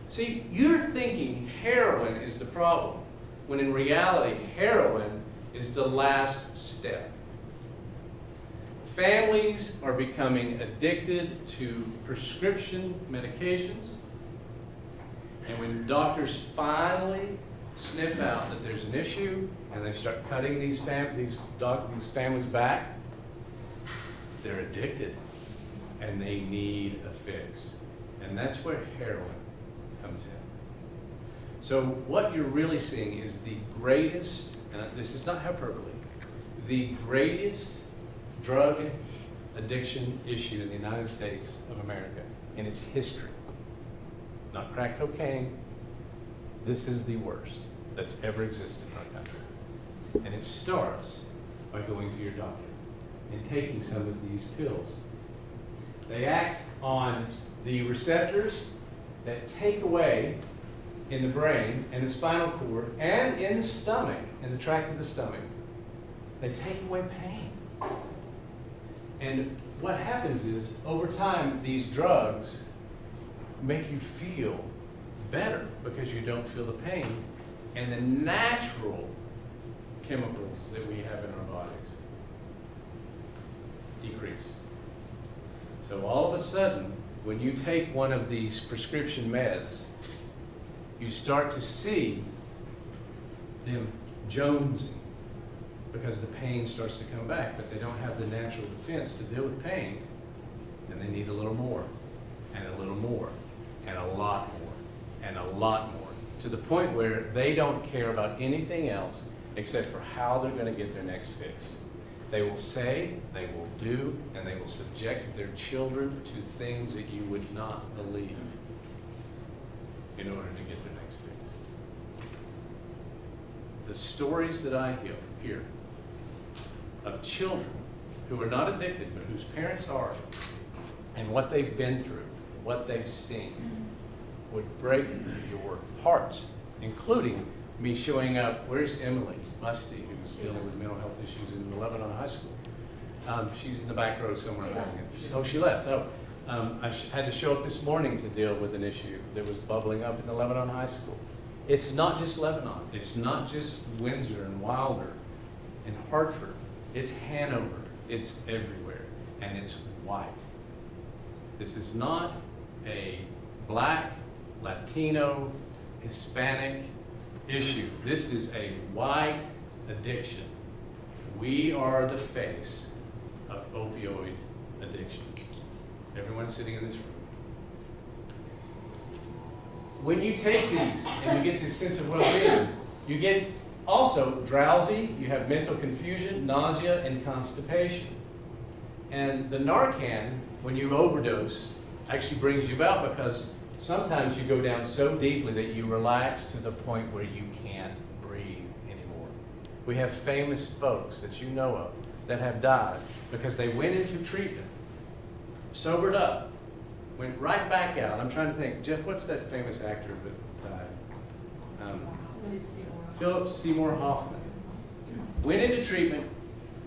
See, you're thinking heroin is the problem, when in reality, heroin is the last step. Families are becoming addicted to prescription medications, and when doctors finally sniff out that there's an issue and they start cutting these families back, they're addicted and they need a fix. And that's where heroin comes in. So what you're really seeing is the greatest, and this is not hyperbole, the greatest drug addiction issue in the United States of America in its history. Not crack cocaine. This is the worst that's ever existed in our country. And it starts by going to your doctor and taking some of these pills. They act on the receptors that take away in the brain and the spinal cord and in the stomach, in the tract of the stomach. They take away pain. And what happens is, over time, these drugs make you feel better because you don't feel the pain, and the natural chemicals that we have in our bodies decrease. So all of a sudden, when you take one of these prescription meds, you start to see them jonesing because the pain starts to come back, but they don't have the natural defense to deal with pain, and they need a little more, and a little more, and a lot more, and a lot more, to the point where they don't care about anything else except for how they're going to get their next fix. They will say, they will do, and they will subject their children to things that you would not believe in order to get their next fix. The stories that I hear of children who are not addicted, but whose parents are, and what they've been through, what they've seen, would break your hearts, including me showing up. Where's Emily Musty, who's dealing with mental health issues in Lebanon High School? She's in the back row somewhere. Oh, she left. Oh, had to show up this morning to deal with an issue that was bubbling up in the Lebanon High School. It's not just Lebanon. It's not just Windsor and Wilder and Hartford. It's Hanover. It's everywhere. And it's white. This is not a Black, Latino, Hispanic issue. This is a white addiction. We are the face of opioid addiction. Everyone sitting in this room. When you take these and you get this sense of well-being, you get also drowsy, you have mental confusion, nausea, and constipation. And the Narcan, when you overdose, actually brings you out because sometimes you go down so deeply that you relax to the point where you can't breathe anymore. We have famous folks that you know of that have died because they went into treatment, sobered up, went right back out. I'm trying to think, Jeff, what's that famous actor that died? Philip Seymour Hoffman. Went into treatment,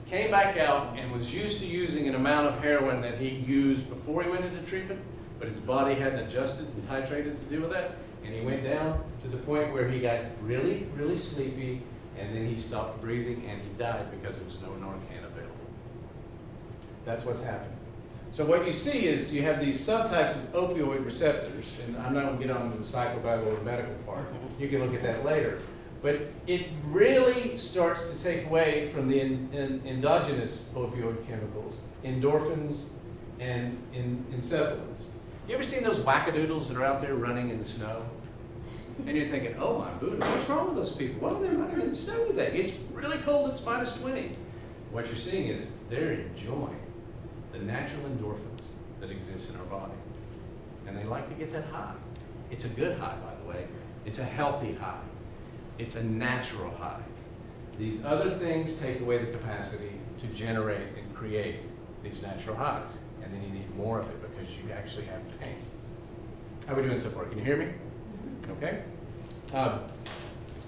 came back out, and was used to using an amount of heroin that he used before he went into treatment, but his body hadn't adjusted and titrated to deal with that, and he went down to the point where he got really, really sleepy, and then he stopped breathing, and he died because there was no Narcan available. That's what's happening. So what you see is you have these subtypes of opioid receptors, and I'm not going to get on to the psychobabble medical part. You can look at that later. But it really starts to take away from the endogenous opioid chemicals, endorphins and encephalins. You ever seen those wackadoodles that are out there running in the snow? And you're thinking, oh my Buddha, what's wrong with those people? Why are they running in the snow today? It's really cold, it's minus 20. What you're seeing is they're enjoying the natural endorphins that exist in our body. And they like to get that high. It's a good high, by the way. It's a healthy high. It's a natural high. These other things take away the capacity to generate and create these natural highs. And then you need more of it because you actually have pain. How are we doing so far? Can you hear me? Okay.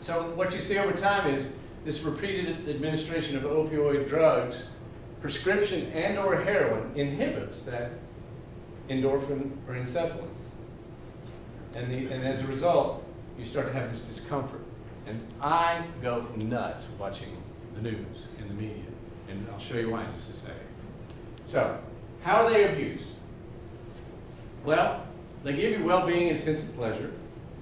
So what you see over time is this repeated administration of opioid drugs, prescription and or heroin inhibits that endorphin or encephalins. And as a result, you start to have this discomfort. And I go nuts watching the news and the media. And I'll show you why in just a second. So, how are they abused? Well, they give you well-being and a sense of pleasure.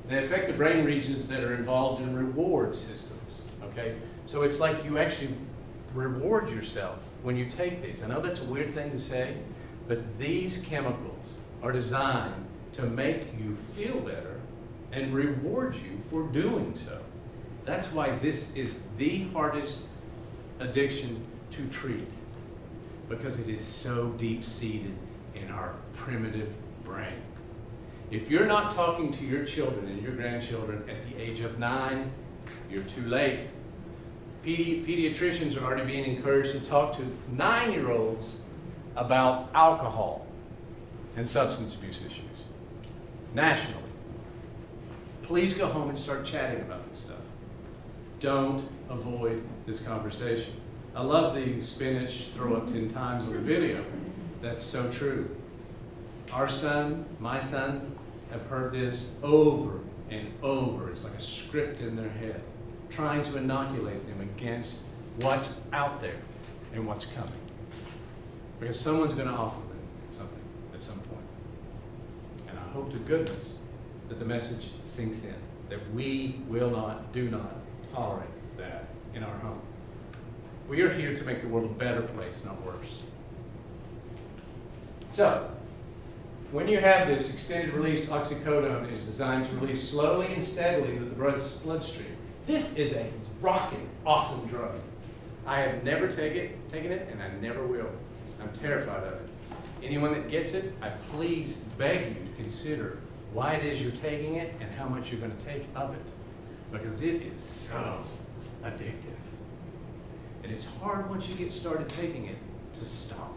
They affect the brain regions that are involved in reward systems. Okay? So it's like you actually reward yourself when you take these. I know that's a weird thing to say, but these chemicals are designed to make you feel better and reward you for doing so. That's why this is the hardest addiction to treat, because it is so deep-seated in our primitive brain. If you're not talking to your children and your grandchildren at the age of 9, you're too late. Pediatricians are already being encouraged to talk to 9-year-olds about alcohol and substance abuse issues nationally. Please go home and start chatting about this stuff. Don't avoid this conversation. I love the spinach throw up 10 times on the video. That's so true. Our son, my sons, have heard this over and over. It's like a script in their head, trying to inoculate them against what's out there and what's coming. Because someone's going to offer them something at some point. And I hope to goodness that the message sinks in, that we will not, do not tolerate that in our home. We are here to make the world a better place, not worse. So, when you have this extended release, oxycodone is designed to release slowly and steadily into the bloodstream. This is a rocking, awesome drug. I have never taken it, and I never will. I'm terrified of it. Anyone that gets it, I please beg you to consider why it is you're taking it and how much you're going to take of it. Because it is so addictive. And it's hard once you get started taking it to stop.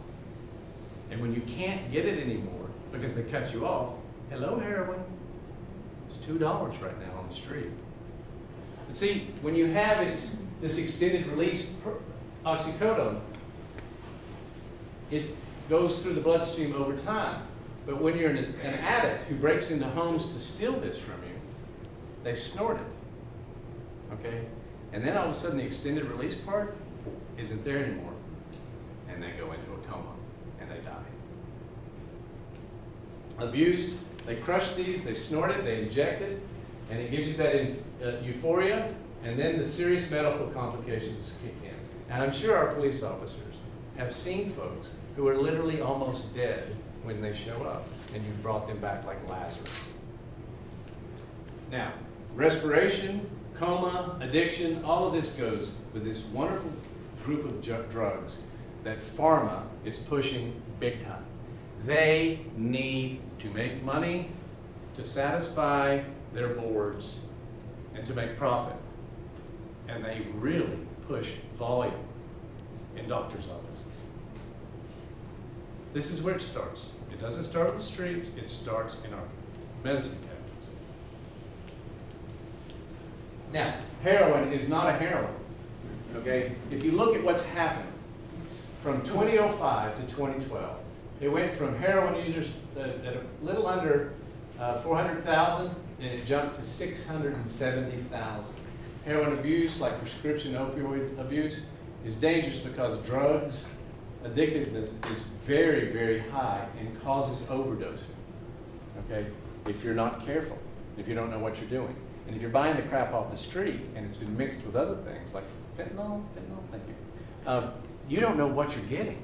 And when you can't get it anymore because they cut you off, hello heroin, it's $2 right now on the street. But see, when you have this extended release oxycodone, it goes through the bloodstream over time. But when you're an addict who breaks into homes to steal this from you, they snort it, okay? And then all of a sudden the extended release part isn't there anymore. And they go into a coma and they die. Abuse, they crush these, they snort it, they inject it, and it gives you that euphoria, and then the serious medical complications kick in. And I'm sure our police officers have seen folks who are literally almost dead when they show up, and you've brought them back like Lazarus. Now, respiration, coma, addiction, all of this goes with this wonderful group of drugs that pharma is pushing big time. They need to make money to satisfy their boards and to make profit. And they really push volume in doctors' offices. This is where it starts. It doesn't start on the streets, it starts in our medicine cabinets. Now, heroin is not a heroin, okay? If you look at what's happened from 2005 to 2012, it went from heroin users at a little under 400,000, and it jumped to 670,000. Heroin abuse, like prescription opioid abuse, is dangerous because drugs addictiveness is very, very high and causes overdosing, okay? If you're not careful, if you don't know what you're doing. And if you're buying the crap off the street and it's been mixed with other things like fentanyl, thank you, you don't know what you're getting.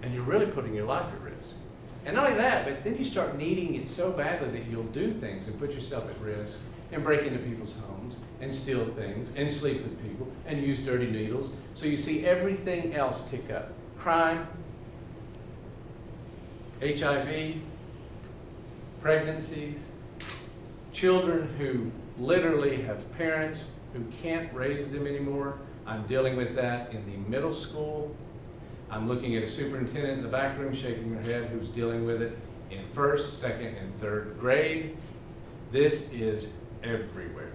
And you're really putting your life at risk. And not only that, but then you start needing it so badly that you'll do things and put yourself at risk and break into people's homes and steal things and sleep with people and use dirty needles. So you see everything else tick up. Crime, HIV, pregnancies, children who literally have parents who can't raise them anymore. I'm dealing with that in the middle school. I'm looking at a superintendent in the back room shaking her head who's dealing with it in first, second, and third grade. This is everywhere.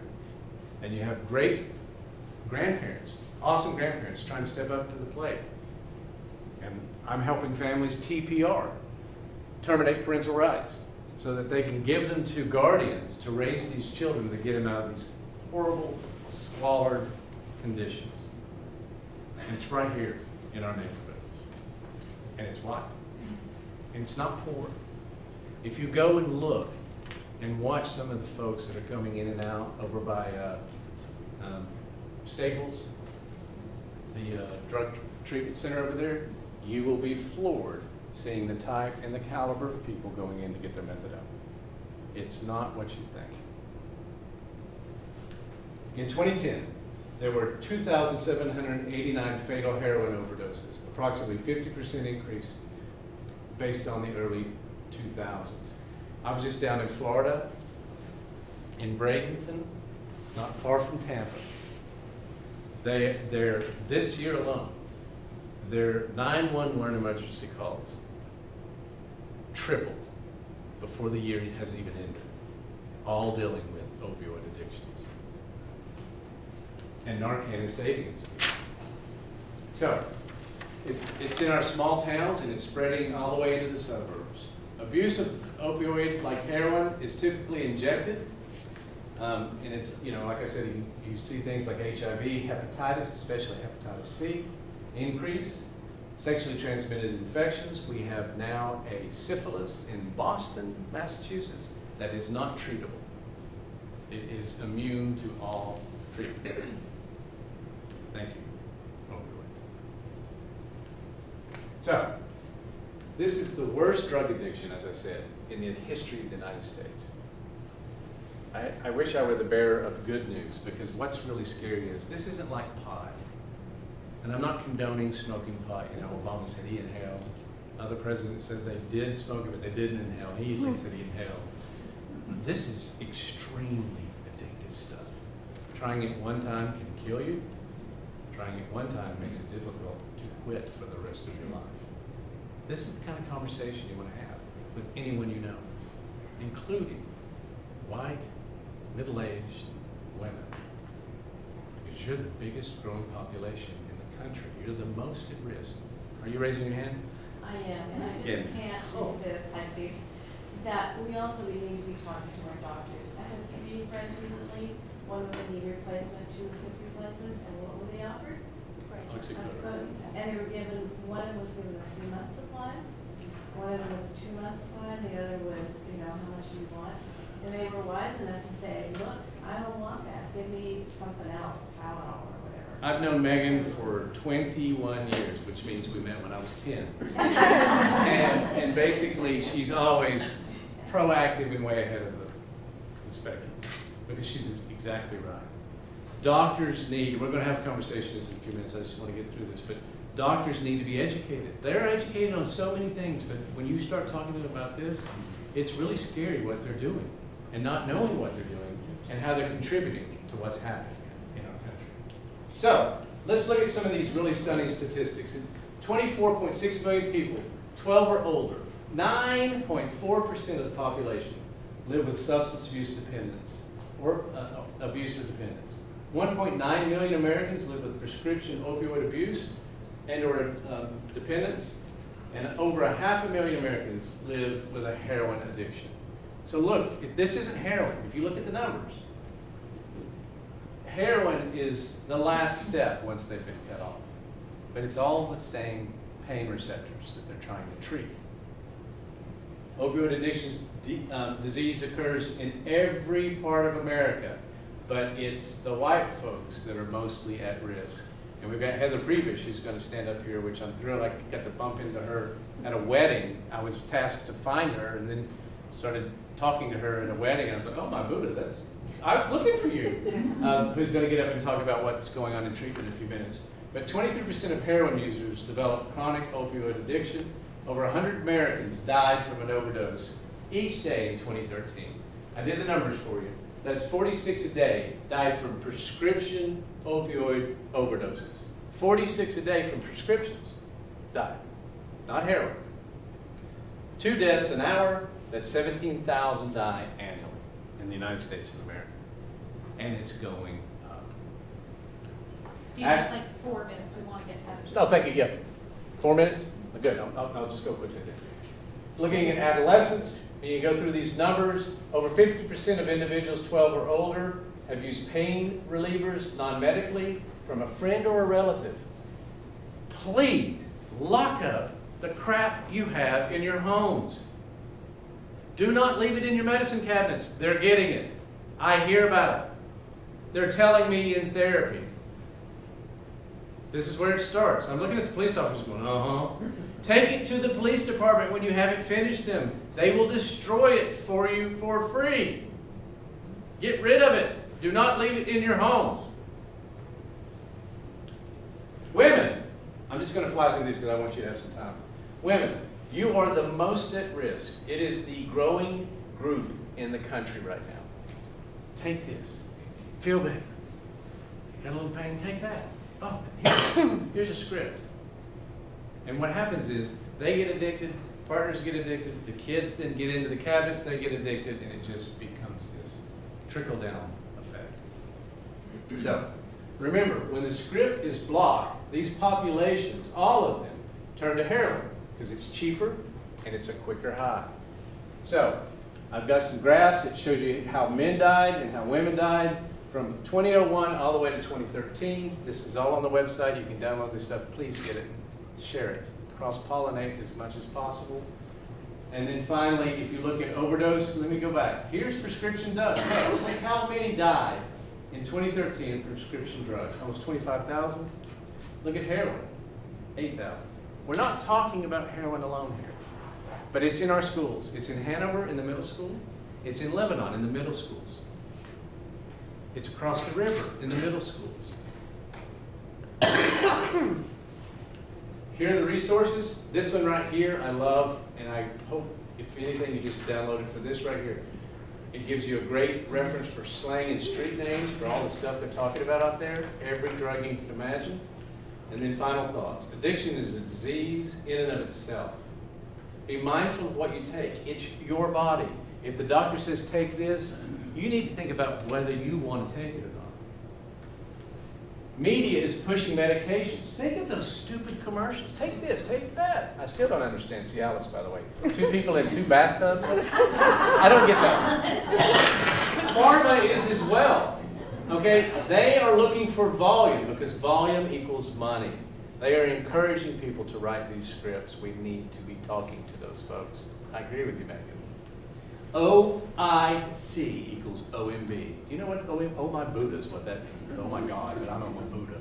And you have great grandparents, awesome grandparents trying to step up to the plate. And I'm helping families TPR, terminate parental rights, so that they can give them to guardians to raise these children to get them out of these horrible, squalid conditions. And it's right here in our neighborhood. And it's white. And it's not poor. If you go and look and watch some of the folks that are coming in and out over by Staples, the drug treatment center over there, you will be floored seeing the type and the caliber of people going in to get their methadone. It's not what you think. In 2010, there were 2,789 fatal heroin overdoses, approximately 50% increase based on the early 2000s. I was just down in Florida, in Bradenton, not far from Tampa. They're this year alone, their 911 emergency calls tripled before the year has even ended, all dealing with opioid addictions. And Narcan is saving us. So, it's in our small towns and it's spreading all the way into the suburbs. Abuse of opioid, like heroin, is typically injected. And it's, you know, like I said, you see things like HIV, hepatitis, especially hepatitis C, increase. Sexually transmitted infections. We have now a syphilis in Boston, Massachusetts, that is not treatable. It is immune to all treatment. Thank you. Opioids. So, this is the worst drug addiction, as I said, in the history of the United States. I wish I were the bearer of good news, because what's really scary is this isn't like pot. And I'm not condoning smoking pot. You know, Obama said he inhaled. Other presidents said they did smoke it, but they didn't inhale. They said he inhaled. This is extremely addictive stuff. Trying it one time can kill you. Trying it one time makes it difficult to quit for the rest of your life. This is the kind of conversation you want to have with anyone you know, including white, middle-aged women. Because you're the biggest growing population in the country. You're the most at risk. Are you raising your hand? I am, and I just Kim. can't resist, hi Steve, that we need to be talking to our doctors. I had 3 friends recently, one with a knee replacement, 2 hip replacements, and what were they offered? Oxycodone. And they were given, one of them was given a 3-month supply, one of them was a 2-month supply, and the other was, how much do you want? And they were wise enough to say, look, I don't want that, give me something else, Tylenol or whatever. I've known Megan for 21 years, which means we met when I was 10. and basically, she's always proactive and way ahead of the spectrum, because she's exactly right. Doctors need, we're going to have conversations in a few minutes, I just want to get through this, but doctors need to be educated. They're educated on so many things, but when you start talking to them about this, it's really scary what they're doing, and not knowing what they're doing, and how they're contributing to what's happening in our country. So, let's look at some of these really stunning statistics. 24.6 million people, 12 or older, 9.4% of the population live with substance abuse dependence, or abuse or dependence. 1.9 million Americans live with prescription opioid abuse and or dependence, and over 500,000 Americans live with a heroin addiction. So look, if this isn't heroin, if you look at the numbers, heroin is the last step once they've been cut off. But it's all the same pain receptors that they're trying to treat. Opioid addiction disease occurs in every part of America, but it's the white folks that are mostly at risk. And we've got Heather Prebish, who's going to stand up here, which I'm thrilled I got to bump into her at a wedding. I was tasked to find her, and then started talking to her at a wedding, and I was like, oh my Buddha, I'm looking for you. Who's going to get up and talk about what's going on in treatment in a few minutes. But 23% of heroin users develop chronic opioid addiction. Over 100 Americans died from an overdose each day in 2013. I did the numbers for you. That's 46 a day died from prescription opioid overdoses. 46 a day from prescriptions died, not heroin. 2 deaths an hour, that's 17,000 die annually in the United States of America. And it's going up. Steve, you have like 4 minutes, we want to get Heather's. No, thank you, yeah. 4 minutes? Good, I'll just go quickly then. Looking at adolescents, and you go through these numbers, over 50% of individuals 12 or older have used pain relievers non-medically from a friend or a relative. Please lock up the crap you have in your homes. Do not leave it in your medicine cabinets. They're getting it. I hear about it. They're telling me in therapy. This is where it starts. I'm looking at the police officers going, Take it to the police department when you haven't finished them. They will destroy it for you for free. Get rid of it. Do not leave it in your homes. Women, I'm just going to fly through these because I want you to have some time. Women, you are the most at risk. It is the growing group in the country right now. Take this. Feel better. Got a little pain? Take that. Oh, here's a script. And what happens is they get addicted, partners get addicted, the kids then get into the cabinets, they get addicted, and it just becomes this trickle-down effect. So, remember, when the script is blocked, these populations, all of them, turn to heroin because it's cheaper and it's a quicker high. So, I've got some graphs that shows you how men died and how women died from 2001 all the way to 2013. This is all on the website. You can download this stuff. Please get it. Share it. Cross-pollinate as much as possible. And then finally, if you look at overdose, let me go back. Here's prescription drugs. Look how many died in 2013 of prescription drugs. Almost 25,000. Look at heroin. 8,000. We're not talking about heroin alone here. But it's in our schools. It's in Hanover in the middle school. It's in Lebanon in the middle schools. It's across the river in the middle schools. Here are the resources. This one right here I love, and I hope, if anything, you just download it for this right here. It gives you a great reference for slang and street names for all the stuff they're talking about out there, every drug you can imagine. And then final thoughts. Addiction is a disease in and of itself. Be mindful of what you take. It's your body. If the doctor says take this, you need to think about whether you want to take it or not. Media is pushing medications. Think of those stupid commercials. Take this, take that. I still don't understand Cialis, by the way. 2 people in 2 bathtubs? I don't get that. Pharma is as well. Okay? They are looking for volume because volume equals money. They are encouraging people to write these scripts. We need to be talking to those folks. I agree with you, Megan. OIC equals OMB. Do you know what oh my Buddha is what that means? Oh my God, but I don't know Buddha.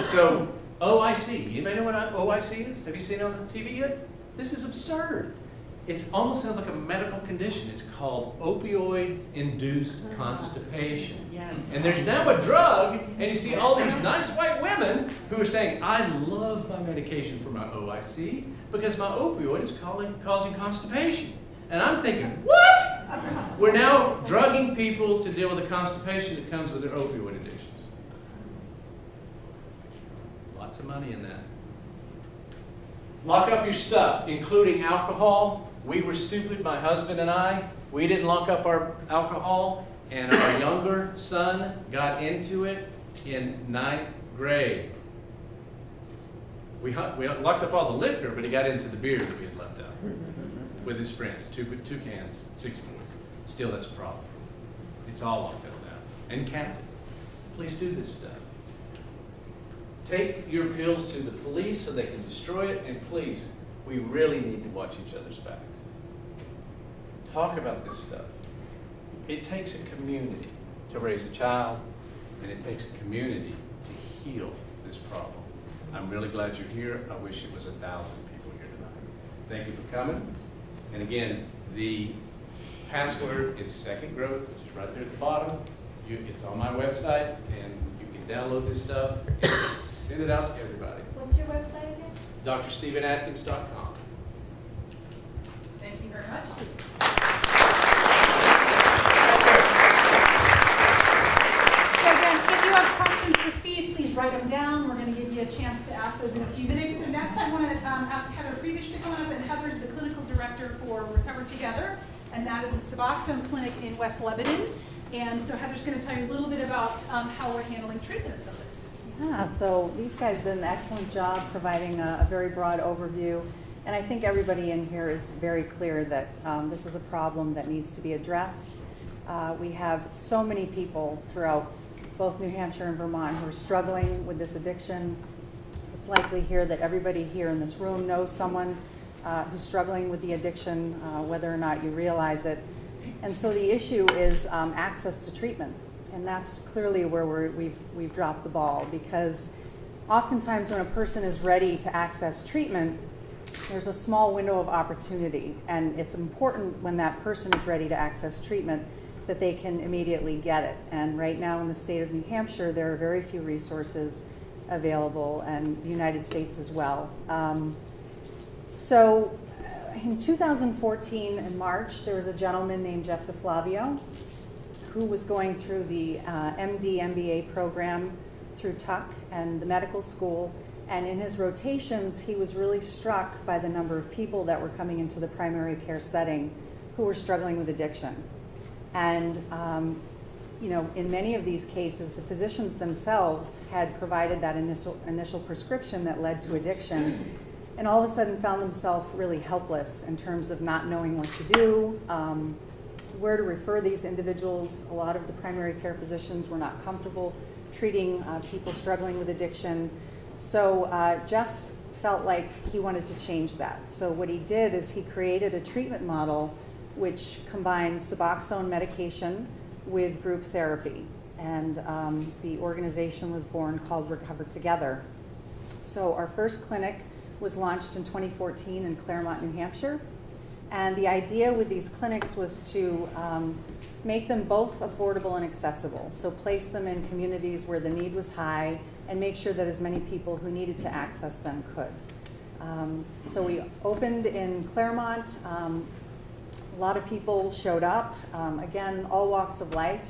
So OIC, you may know what OIC is? Have you seen it on TV yet? This is absurd. It almost sounds like a medical condition. It's called opioid-induced constipation. Yes. And there's now a drug, and you see all these nice white women who are saying, I love my medication for my OIC because my opioid is causing constipation. And I'm thinking, what? We're now drugging people to deal with the constipation that comes with their opioid addictions. Lots of money in that. Lock up your stuff, including alcohol. We were stupid, my husband and I. We didn't lock up our alcohol, and our younger son got into it in 9th grade. We locked up all the liquor, but he got into the beer that we had left out with his friends. 2 cans, 6 boys. Still, that's a problem. It's all locked up now. And captain, please do this stuff. Take your pills to the police so they can destroy it, and please, we really need to watch each other's backs. Talk about this stuff. It takes a community to raise a child, and it takes a community to heal this problem. I'm really glad you're here. I wish it was 1,000 people here tonight. Thank you for coming. And again, the password is Second Growth, which is right there at the bottom. It's on my website, and you can download this stuff and send it out to everybody. What's your website again? DrStephenAtkins.com. Thank you very much. So again, if you have questions for Steve, please write them down. We're going to give you a chance to ask those in a few minutes. So next I want to ask Heather Prebish to come on up, and Heather's the clinical director for Recover Together, and that is a Suboxone clinic in West Lebanon. And so Heather's going to tell you a little bit about how we're handling treatment of some of this. Yeah, so these guys did an excellent job providing a very broad overview, and I think everybody in here is very clear that this is a problem that needs to be addressed. We have so many people throughout both New Hampshire and Vermont who are struggling with this addiction. It's likely here that everybody here in this room knows someone who's struggling with the addiction, whether or not you realize it. And so the issue is access to treatment. And that's clearly where we've dropped the ball, because oftentimes when a person is ready to access treatment, there's a small window of opportunity. And it's important when that person is ready to access treatment that they can immediately get it. And right now in the state of New Hampshire, there are very few resources available, and the United States as well. So in 2014, in March, there was a gentleman named Jeff DeFlavio who was going through the MD MBA program through Tuck and the medical school. And in his rotations, he was really struck by the number of people that were coming into the primary care setting who were struggling with addiction. And you know, in many of these cases, the physicians themselves had provided that initial prescription that led to addiction, and all of a sudden found themselves really helpless in terms of not knowing what to do, where to refer these individuals. A lot of the primary care physicians were not comfortable treating people struggling with addiction. So Jeff felt like he wanted to change that. So what he did is he created a treatment model which combined Suboxone medication with group therapy. And the organization was born called Recover Together. So our first clinic was launched in 2014 in Claremont, New Hampshire. And the idea with these clinics was to make them both affordable and accessible. So place them in communities where the need was high and make sure that as many people who needed to access them could. So we opened in Claremont. A lot of people showed up. Again, all walks of life.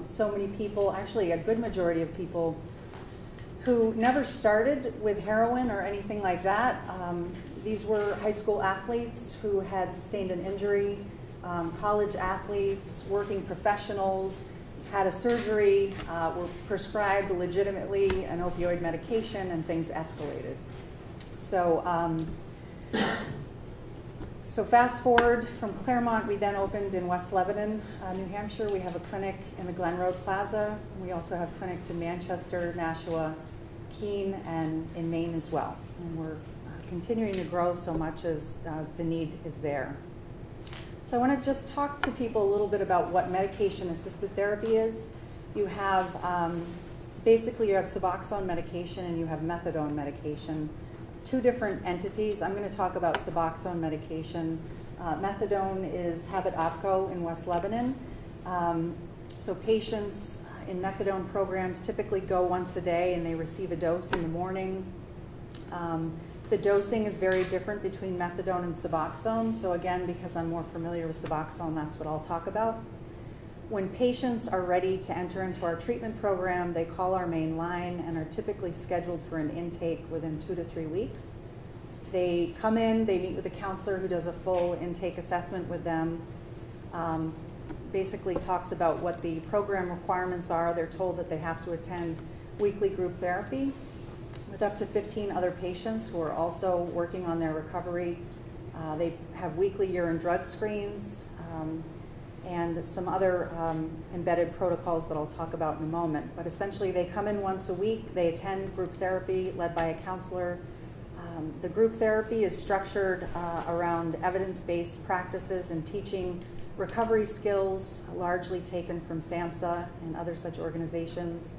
So many people, actually a good majority of people who never started with heroin or anything like that. These were high school athletes who had sustained an injury, college athletes, working professionals had a surgery, were prescribed legitimately an opioid medication, and things escalated. So fast forward from Claremont, we then opened in West Lebanon, New Hampshire. We have a clinic in the Glen Road Plaza. We also have clinics in Manchester, Nashua, Keene, and in Maine as well. And we're continuing to grow so much as the need is there. So I want to just talk to people a little bit about what medication-assisted therapy is. You have, basically you have Suboxone medication and you have methadone medication. Two different entities. I'm going to talk about Suboxone medication. Methadone is Habit OPCO in West Lebanon. So patients in methadone programs typically go once a day and they receive a dose in the morning. The dosing is very different between methadone and Suboxone. So again, because I'm more familiar with Suboxone, that's what I'll talk about. When patients are ready to enter into our treatment program, they call our main line and are typically scheduled for an intake within 2 to 3 weeks. They come in, they meet with a counselor who does a full intake assessment with them, basically talks about what the program requirements are. They're told that they have to attend weekly group therapy with up to 15 other patients who are also working on their recovery. They have weekly urine drug screens, and some other embedded protocols that I'll talk about in a moment. But essentially they come in once a week, they attend group therapy led by a counselor. The group therapy is structured around evidence-based practices and teaching recovery skills, largely taken from SAMHSA and other such organizations.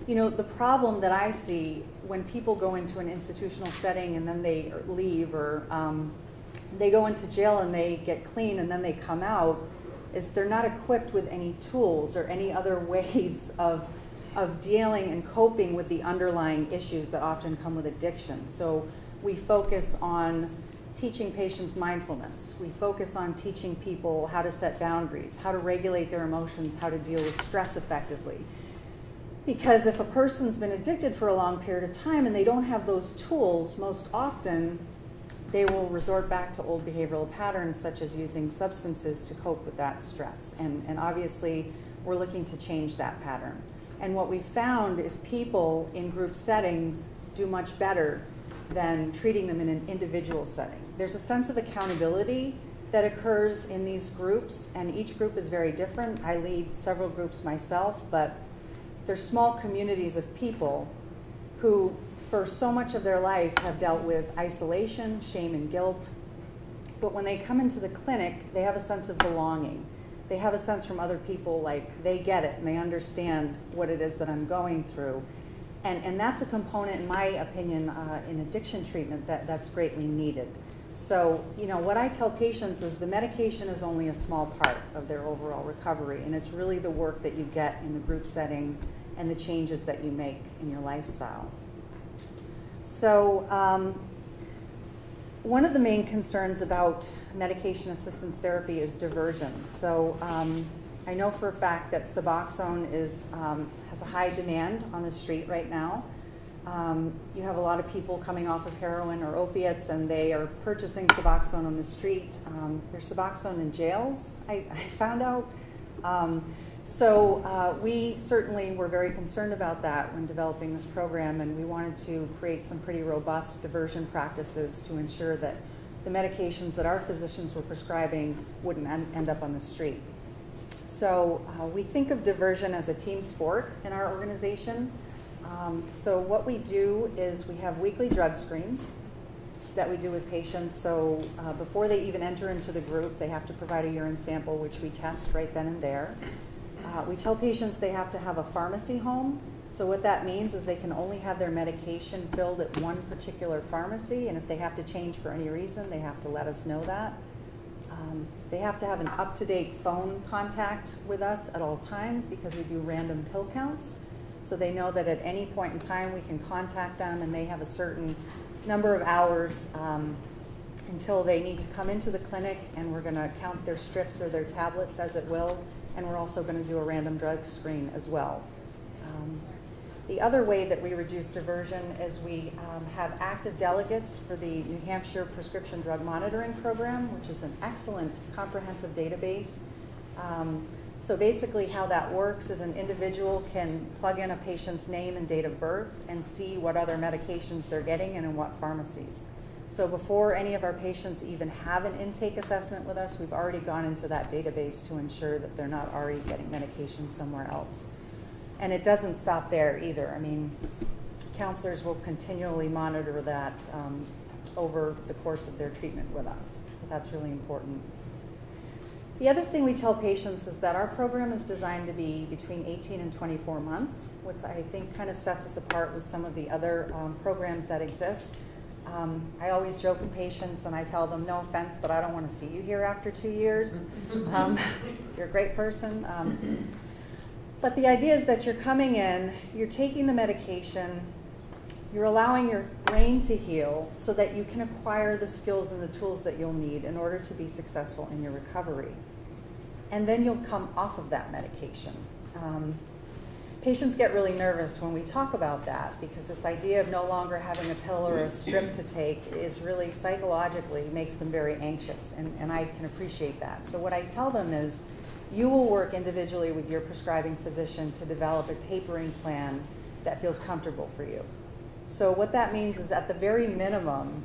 You know, the problem that I see when people go into an institutional setting and then they leave, or they go into jail and they get clean and then they come out, is they're not equipped with any tools or any other ways of dealing and coping with the underlying issues that often come with addiction. So we focus on teaching patients mindfulness. We focus on teaching people how to set boundaries, how to regulate their emotions, how to deal with stress effectively. Because if a person's been addicted for a long period of time and they don't have those tools, most often they will resort back to old behavioral patterns, such as using substances to cope with that stress. And obviously, we're looking to change that pattern. And what we found is people in group settings do much better than treating them in an individual setting. There's a sense of accountability that occurs in these groups, and each group is very different. I lead several groups myself, but they're small communities of people who, for so much of their life, have dealt with isolation, shame, and guilt. But when they come into the clinic, they have a sense of belonging. They have a sense from other people, like they get it and they understand what it is that I'm going through. And that's a component, in my opinion, in addiction treatment that's greatly needed. So, you know, what I tell patients is the medication is only a small part of their overall recovery, and it's really the work that you get in the group setting and the changes that you make in your lifestyle. So one of the main concerns about medication assistance therapy is diversion. So I know for a fact that Suboxone has a high demand on the street right now. You have a lot of people coming off of heroin or opiates, and they are purchasing Suboxone on the street. There's Suboxone in jails, I found out. So we certainly were very concerned about that when developing this program, and we wanted to create some pretty robust diversion practices to ensure that the medications that our physicians were prescribing wouldn't end up on the street. So we think of diversion as a team sport in our organization. So what we do is we have weekly drug screens that we do with patients. So before they even enter into the group, they have to provide a urine sample, which we test right then and there. We tell patients they have to have a pharmacy home. So what that means is they can only have their medication filled at one particular pharmacy, and if they have to change for any reason, they have to let us know that. They have to have an up-to-date phone contact with us at all times because we do random pill counts. So they know that at any point in time we can contact them, and they have a certain number of hours until they need to come into the clinic, and we're going to count their strips or their tablets as it will, and we're also going to do a random drug screen as well. The other way that we reduce diversion is we have active delegates for the New Hampshire Prescription Drug Monitoring Program, which is an excellent comprehensive database. So basically how that works is an individual can plug in a patient's name and date of birth and see what other medications they're getting and in what pharmacies. So before any of our patients even have an intake assessment with us, we've already gone into that database to ensure that they're not already getting medication somewhere else. And it doesn't stop there either. I mean, counselors will continually monitor that over the course of their treatment with us. So that's really important. The other thing we tell patients is that our program is designed to be between 18 and 24 months, which I think kind of sets us apart with some of the other programs that exist. I always joke with patients and I tell them, no offense, but I don't want to see you here after 2 years. You're a great person. But the idea is that you're coming in, you're taking the medication, you're allowing your brain to heal so that you can acquire the skills and the tools that you'll need in order to be successful in your recovery. And then you'll come off of that medication. Patients get really nervous when we talk about that because this idea of no longer having a pill or a strip to take is really psychologically makes them very anxious, and I can appreciate that. So what I tell them is you will work individually with your prescribing physician to develop a tapering plan that feels comfortable for you. So what that means is at the very minimum,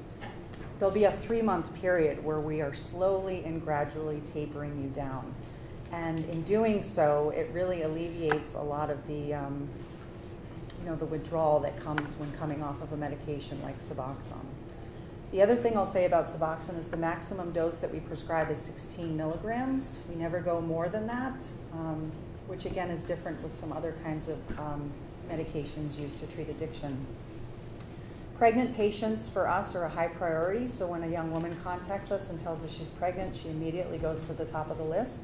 there'll be a 3-month period where we are slowly and gradually tapering you down. And in doing so, it really alleviates a lot of the, the withdrawal that comes when coming off of a medication like Suboxone. The other thing I'll say about Suboxone is the maximum dose that we prescribe is 16 milligrams. We never go more than that, which again is different with some other kinds of medications used to treat addiction. Pregnant patients for us are a high priority, so when a young woman contacts us and tells us she's pregnant, she immediately goes to the top of the list.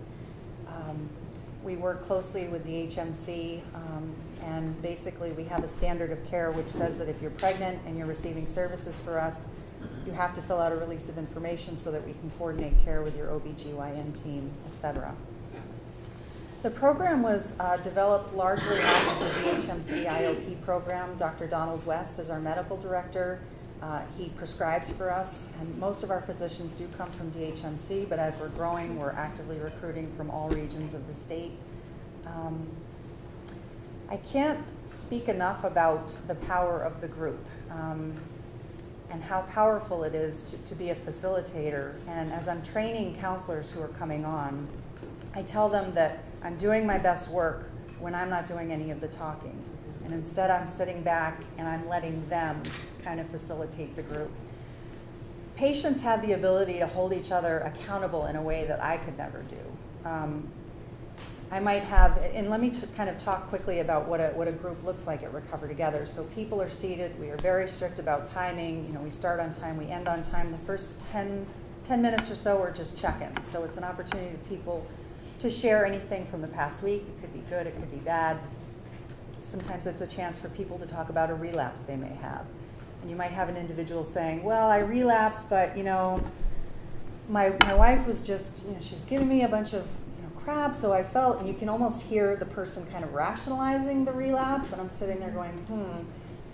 We work closely with the HMC, and basically we have a standard of care which says that if you're pregnant and you're receiving services for us, you have to fill out a release of information so that we can coordinate care with your OBGYN team, etc. The program was developed largely out of the DHMC IOP program. Dr. Donald West is our medical director. He prescribes for us, and most of our physicians do come from DHMC, but as we're growing, we're actively recruiting from all regions of the state. I can't speak enough about the power of the group and how powerful it is to be a facilitator. And as I'm training counselors who are coming on, I tell them that I'm doing my best work when I'm not doing any of the talking. And instead I'm sitting back and I'm letting them kind of facilitate the group. Patients have the ability to hold each other accountable in a way that I could never do. I might have, and let me kind of talk quickly about what a group looks like at Recover Together. So people are seated, we are very strict about timing, we start on time, we end on time. The first 10 minutes or so are just check-in. So it's an opportunity for people to share anything from the past week. It could be good, it could be bad. Sometimes it's a chance for people to talk about a relapse they may have. And you might have an individual saying, well, I relapsed, but my wife was just, she was giving me a bunch of crap, so I felt, and you can almost hear the person kind of rationalizing the relapse, and I'm sitting there going,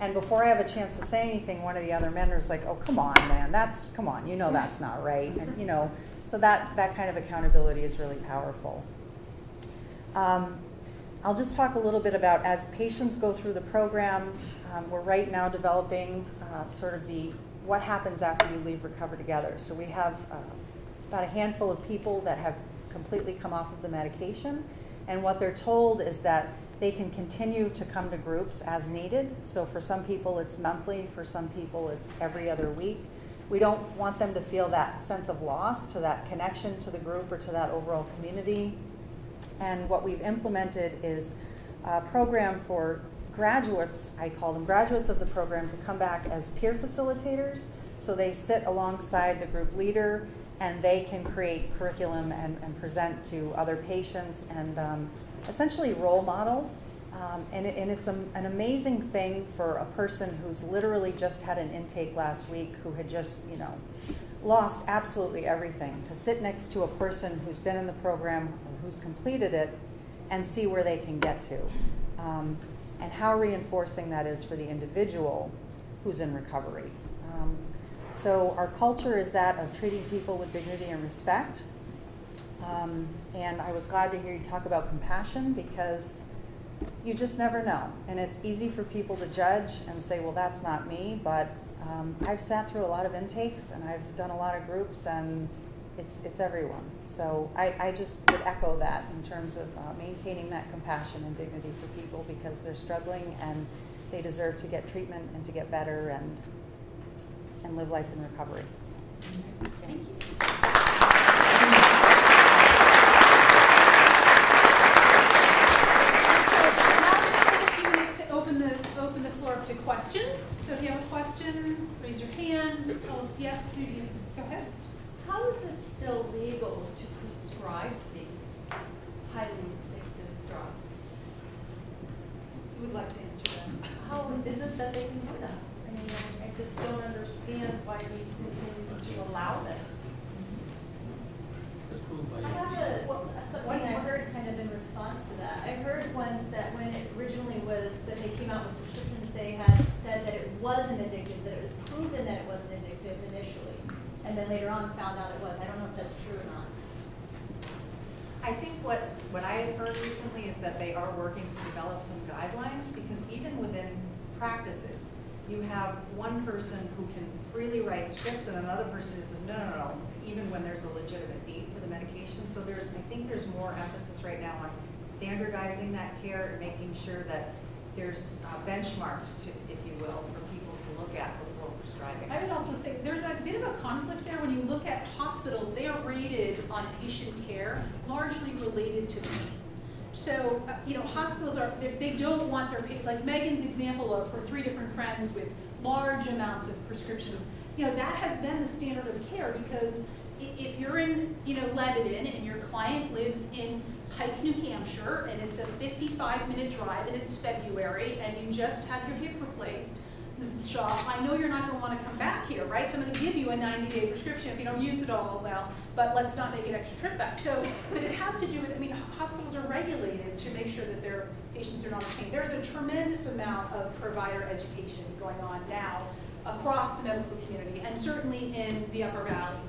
And before I have a chance to say anything, one of the other men is like, oh, come on, man, come on, that's not right. And, so that kind of accountability is really powerful. I'll just talk a little bit about, as patients go through the program, we're right now developing sort of what happens after you leave Recover Together. So we have about a handful of people that have completely come off of the medication, and what they're told is that they can continue to come to groups as needed. So for some people it's monthly, for some people it's every other week. We don't want them to feel that sense of loss to that connection to the group or to that overall community. And what we've implemented is a program for graduates, I call them graduates of the program, to come back as peer facilitators. So they sit alongside the group leader and they can create curriculum and present to other patients and essentially role model. And it's an amazing thing for a person who's literally just had an intake last week, who had just, lost absolutely everything, to sit next to a person who's been in the program, or who's completed it, and see where they can get to. And how reinforcing that is for the individual who's in recovery. So our culture is that of treating people with dignity and respect. And I was glad to hear you talk about compassion, because you just never know. And it's easy for people to judge and say, well, that's not me. But I've sat through a lot of intakes, and I've done a lot of groups, and it's everyone. So I just would echo that in terms of maintaining that compassion and dignity for people, because they're struggling and they deserve to get treatment and to get better and live life in recovery. Thank you. Open the floor up to questions. So if you have a question, raise your hand. Tell us yes. Go ahead. How is it still legal to prescribe these highly addictive drugs? You would like to answer that? How is it that they can do that? I mean, I just don't understand why we continue to allow them. I have something I heard kind of in response to that. I heard once that when it originally was that they came out with prescriptions, they had said that it wasn't addictive, that it was proven that it wasn't addictive initially, and then later on found out it was. I don't know if that's true or not. I think what I have heard recently is that they are working to develop some guidelines, because even within practices, you have one person who can freely write scripts and another person who says, no, even when there's a legitimate need for the medication. So I think there's more emphasis right now on standardizing that care and making sure that there's benchmarks, if you will, for people to look at before prescribing. I would also say there's a bit of a conflict there when you look at hospitals. They are rated on patient care largely related to pain. So, hospitals they don't want their patient, like Megan's example of her 3 different friends with large amounts of prescriptions. That has been the standard of care, because if you're in, Lebanon and your client lives in Pike, New Hampshire, and it's a 55-minute drive and it's February and you just had your hip replaced, Mrs. Shaw, I know you're not going to want to come back here, right? So I'm going to give you a 90-day prescription. If you don't use it all, well, but let's not make an extra trip back. So, but it has to do with, hospitals are regulated to make sure that their patients are not in pain. There's a tremendous amount of provider education going on now across the medical community, and certainly in the Upper Valley.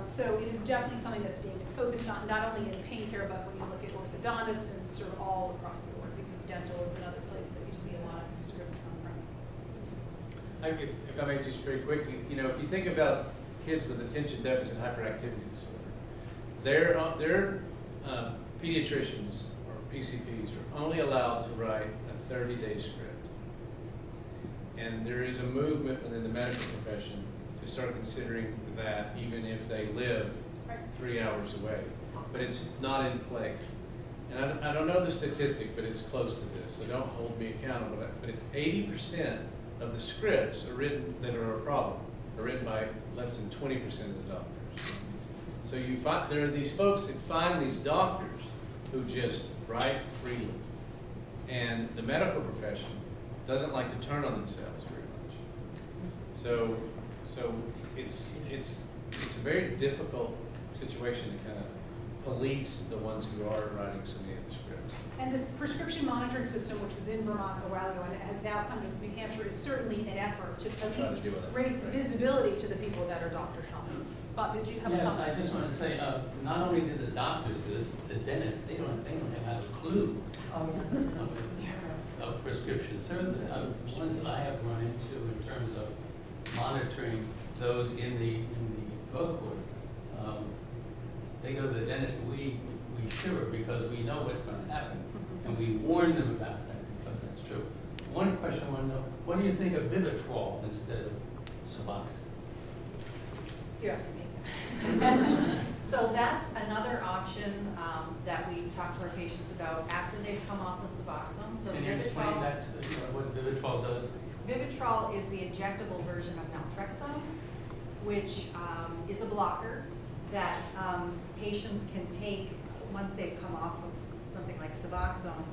So it is definitely something that's being focused on, not only in pain care, but when you look at orthodontists and sort of all across the board, because dental is another place that you see a lot of scripts come from. If I may just very quickly, if you think about kids with attention deficit hyperactivity disorder, their pediatricians or PCPs are only allowed to write a 30-day script. And there is a movement within the medical profession to start considering that even if they live 3 hours away. But it's not in place. And I don't know the statistic, but it's close to this, so don't hold me accountable. But it's 80% of the scripts that are a problem are written by less than 20% of the doctors. So there are these folks that find these doctors who just write freely. And the medical profession doesn't like to turn on themselves very much. So it's a very difficult situation to kind of police the ones who are writing so many of the scripts. And this prescription monitoring system, which was in Vermont a while ago and it has now come to New Hampshire, is certainly an effort to at least raise visibility to the people that are doctor shopping. Bob, did you have a comment? Yes, I just want to say, not only do the doctors do this, the dentists, they don't have a clue of prescriptions. They're the ones that I have run into in terms of monitoring those in the drug court. They go to the dentist and we shiver because we know what's going to happen. And we warn them about that because that's true. One question I want to know, what do you think of Vivitrol instead of Suboxone? You're asking me. So that's another option that we talk to our patients about after they've come off of Suboxone. So Can you explain that, what Vivitrol does? Vivitrol is the injectable version of naltrexone, which is a blocker that patients can take once they've come off of something like Suboxone.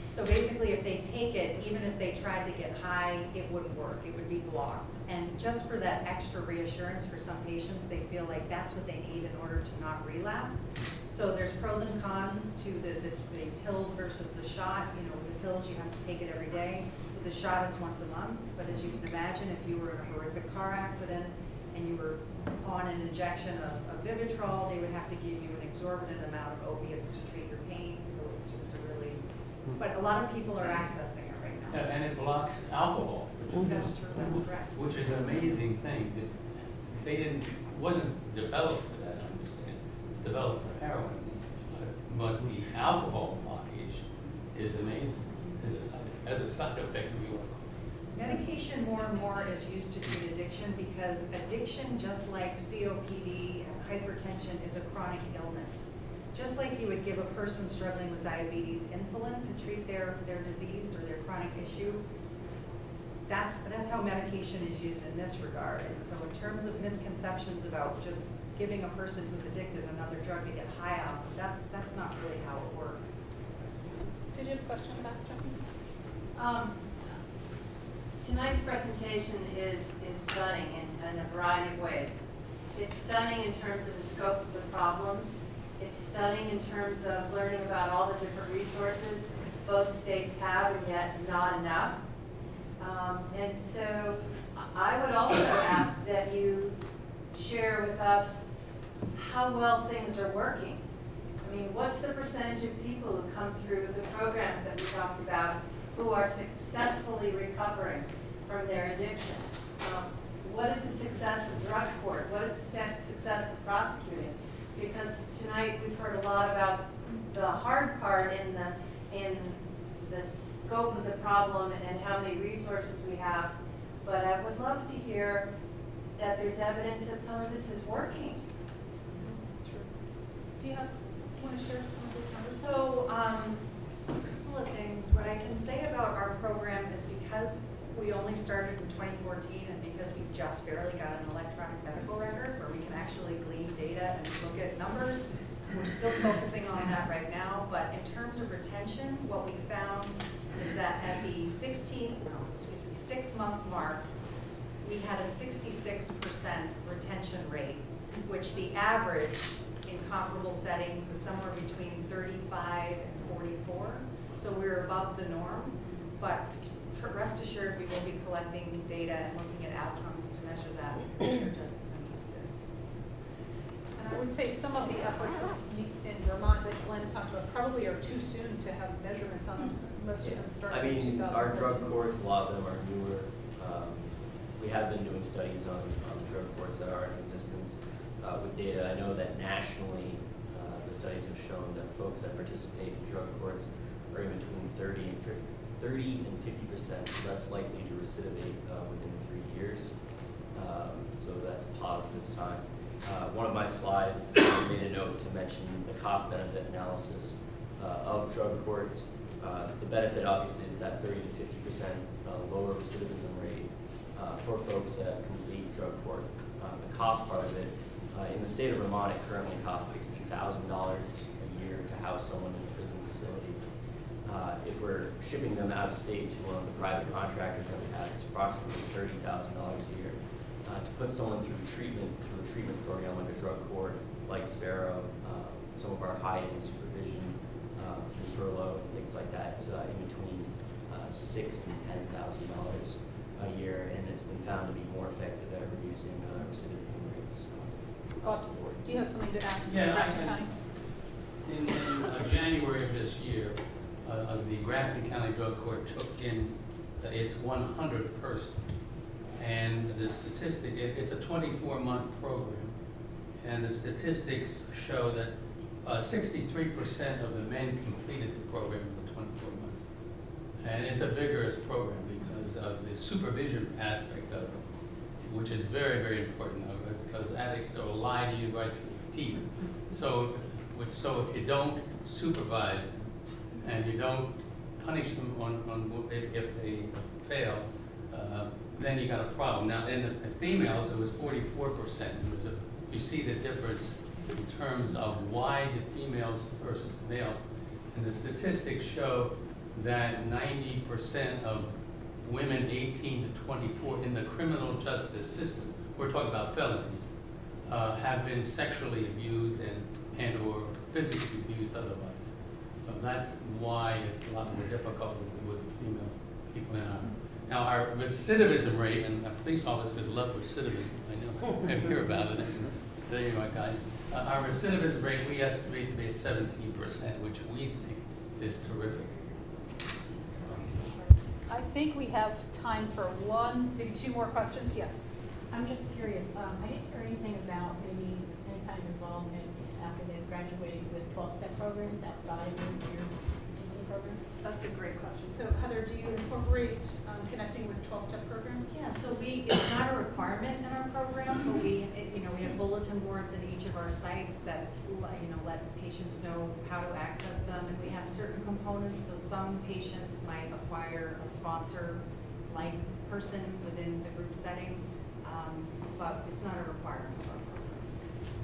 So basically, if they take it, even if they tried to get high, it wouldn't work. It would be blocked. And just for that extra reassurance for some patients, they feel like that's what they need in order to not relapse. So there's pros and cons to the pills versus the shot. With the pills, you have to take it every day. With the shot, it's once a month. But as you can imagine, if you were in a horrific car accident and you were on an injection of Vivitrol, they would have to give you an exorbitant amount of opiates to treat your pain, so it's just a really, but a lot of people are accessing it right now. Yeah, and it blocks alcohol. Which That's true, that's correct. Which is an amazing thing. It wasn't developed for that, I understand. It's developed for heroin. But the alcohol blockage is amazing as a side effect of your. Medication more and more is used to treat addiction because addiction, just like COPD and hypertension, is a chronic illness. Just like you would give a person struggling with diabetes insulin to treat their disease or their chronic issue, that's how medication is used in this regard. And so in terms of misconceptions about just giving a person who's addicted another drug to get high off, that's not really how it works. Did you have a question about Jackie? Tonight's presentation is stunning in a variety of ways. It's stunning in terms of the scope of the problems. It's stunning in terms of learning about all the different resources both states have and yet not enough. And so I would also ask that you share with us how well things are working. I mean, what's the percentage of people who come through the programs that we talked about who are successfully recovering from their addiction? What is the success of drug court? What is the success of prosecuting? Because tonight we've heard a lot about the hard part in the scope of the problem and how many resources we have. But I would love to hear that there's evidence that some of this is working. Do you want to share some of those numbers? So, a couple of things. What I can say about our program is because we only started in 2014 and because we just barely got an electronic medical record where we can actually glean data and look at numbers, we're still focusing on that right now. But in terms of retention, what we found is that at the 6-month mark, we had a 66% retention rate, which the average in comparable settings is somewhere between 35 and 44. So we're above the norm, but rest assured we will be collecting data and looking at outcomes to measure that, if you're just as interested. And I would say some of the efforts in Vermont that Glenn talked about probably are too soon to have measurements on them. Most of them started in 2013. Our drug courts, a lot of them are newer. We have been doing studies on the drug courts that are in existence with data. I know that nationally, the studies have shown that folks that participate in drug courts are in between 30 and 50% less likely to recidivate within 3 years. So that's a positive sign. One of my slides made a note to mention the cost-benefit analysis of drug courts. The benefit obviously is that 30 to 50% lower recidivism rate for folks that complete drug court. The cost part of it, in the state of Vermont, it currently costs $60,000 a year to house someone in a prison facility. If we're shipping them out of state to one of the private contractors that we have, it's approximately $30,000 a year. To put someone through a treatment program like a drug court, like Sparrow, some of our high-end supervision through furlough and things like that, it's in between $6,000 and $10,000 a year, and it's been found to be more effective at reducing recidivism rates across the board. Do you have something to add? Yeah, in January of this year, the Grafton County Drug Court took in its 100th person. And the statistic, it's a 24-month program, and the statistics show that 63% of the men completed the program in 24 months. And it's a vigorous program because of the supervision aspect of it, which is very, very important of it, because addicts will lie to you right through the teeth. So if you don't supervise them and you don't punish them if they fail, then you got a problem. Now, in the females, it was 44%. You see the difference in terms of why the females versus the males. And the statistics show that 90% of women 18 to 24 in the criminal justice system, we're talking about felonies, have been sexually abused and or physically abused otherwise. So that's why it's a lot more difficult with the female people in our. Now, our recidivism rate, and police officers love recidivism, I know, I hear about it. There you are, guys. Our recidivism rate, we estimate to be at 17%, which we think is terrific. I think we have time for one, maybe two more questions. Yes. I'm just curious, I didn't hear anything about maybe any kind of involvement after they've graduated with 12-step programs outside of your particular program? That's a great question. So Heather, do you incorporate connecting with 12-step programs? Yeah, so it's not a requirement in our program, but we have bulletin boards in each of our sites that, let patients know how to access them, and we have certain components, so some patients might acquire a sponsor-like person within the group setting, but it's not a requirement of our program.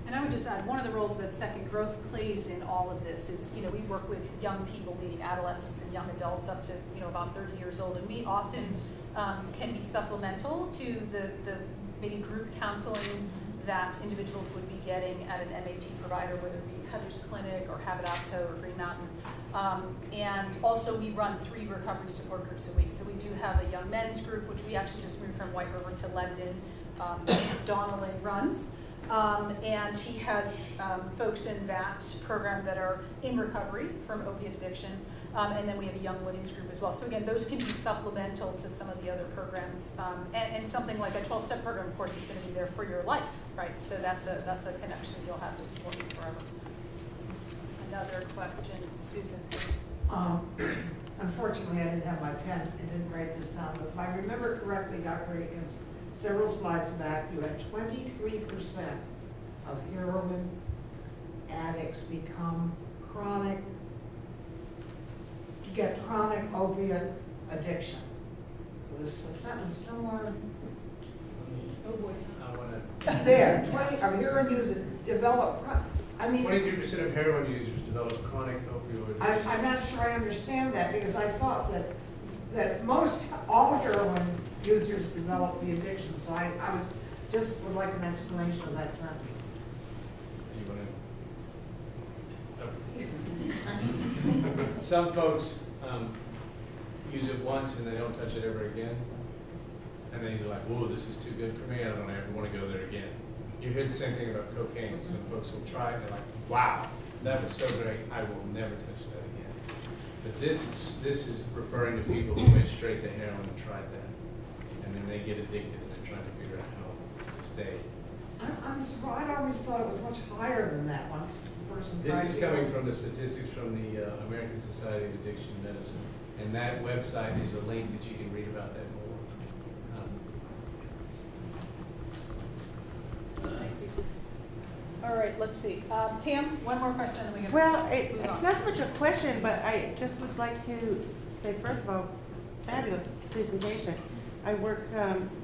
And I would just add, one of the roles that Second Growth plays in all of this is, we work with young people, meaning adolescents and young adults up to, about 30 years old, and we often can be supplemental to the maybe group counseling that individuals would be getting at an MAT provider, whether it be Heather's Clinic or Habitatco or Green Mountain. And also we run 3 recovery support groups a week. So we do have a young men's group, which we actually just moved from White River to Lebanon. Donaldin runs. And he has folks in that program that are in recovery from opiate addiction. And then we have a young women's group as well. So again, those can be supplemental to some of the other programs. And something like a 12-step program, of course, is going to be there for your life, right? So that's a connection you'll have to support you forever. Another question, Susan, please. Unfortunately, I didn't have my pen and didn't write this down, but if I remember correctly, Dr. Akins, several slides back, you had 23% of heroin addicts become get chronic opiate addiction. Was a sentence similar? Oh boy. There, 20 of heroin users develop, 23% of heroin users develop chronic opioid addiction. I'm not sure I understand that, because I thought that all heroin users develop the addiction, so I would like an explanation of that sentence. Some folks use it once and they don't touch it ever again. And then you're like, whoa, this is too good for me. I don't ever want to go there again. You hear the same thing about cocaine. Some folks will try it and they're like, wow, that was so great. I will never touch that again. But this is referring to people who went straight to heroin and tried that. And then they get addicted and they're trying to figure out how to stay. I'm surprised. I always thought it was much higher than that once the person tried. This is coming from the statistics from the American Society of Addiction Medicine. And that website is a link that you can read about that more. All right, let's see. Pam, one more question and then we can Well, move it's on. not so much a question, but I just would like to say, first of all, fabulous presentation. I work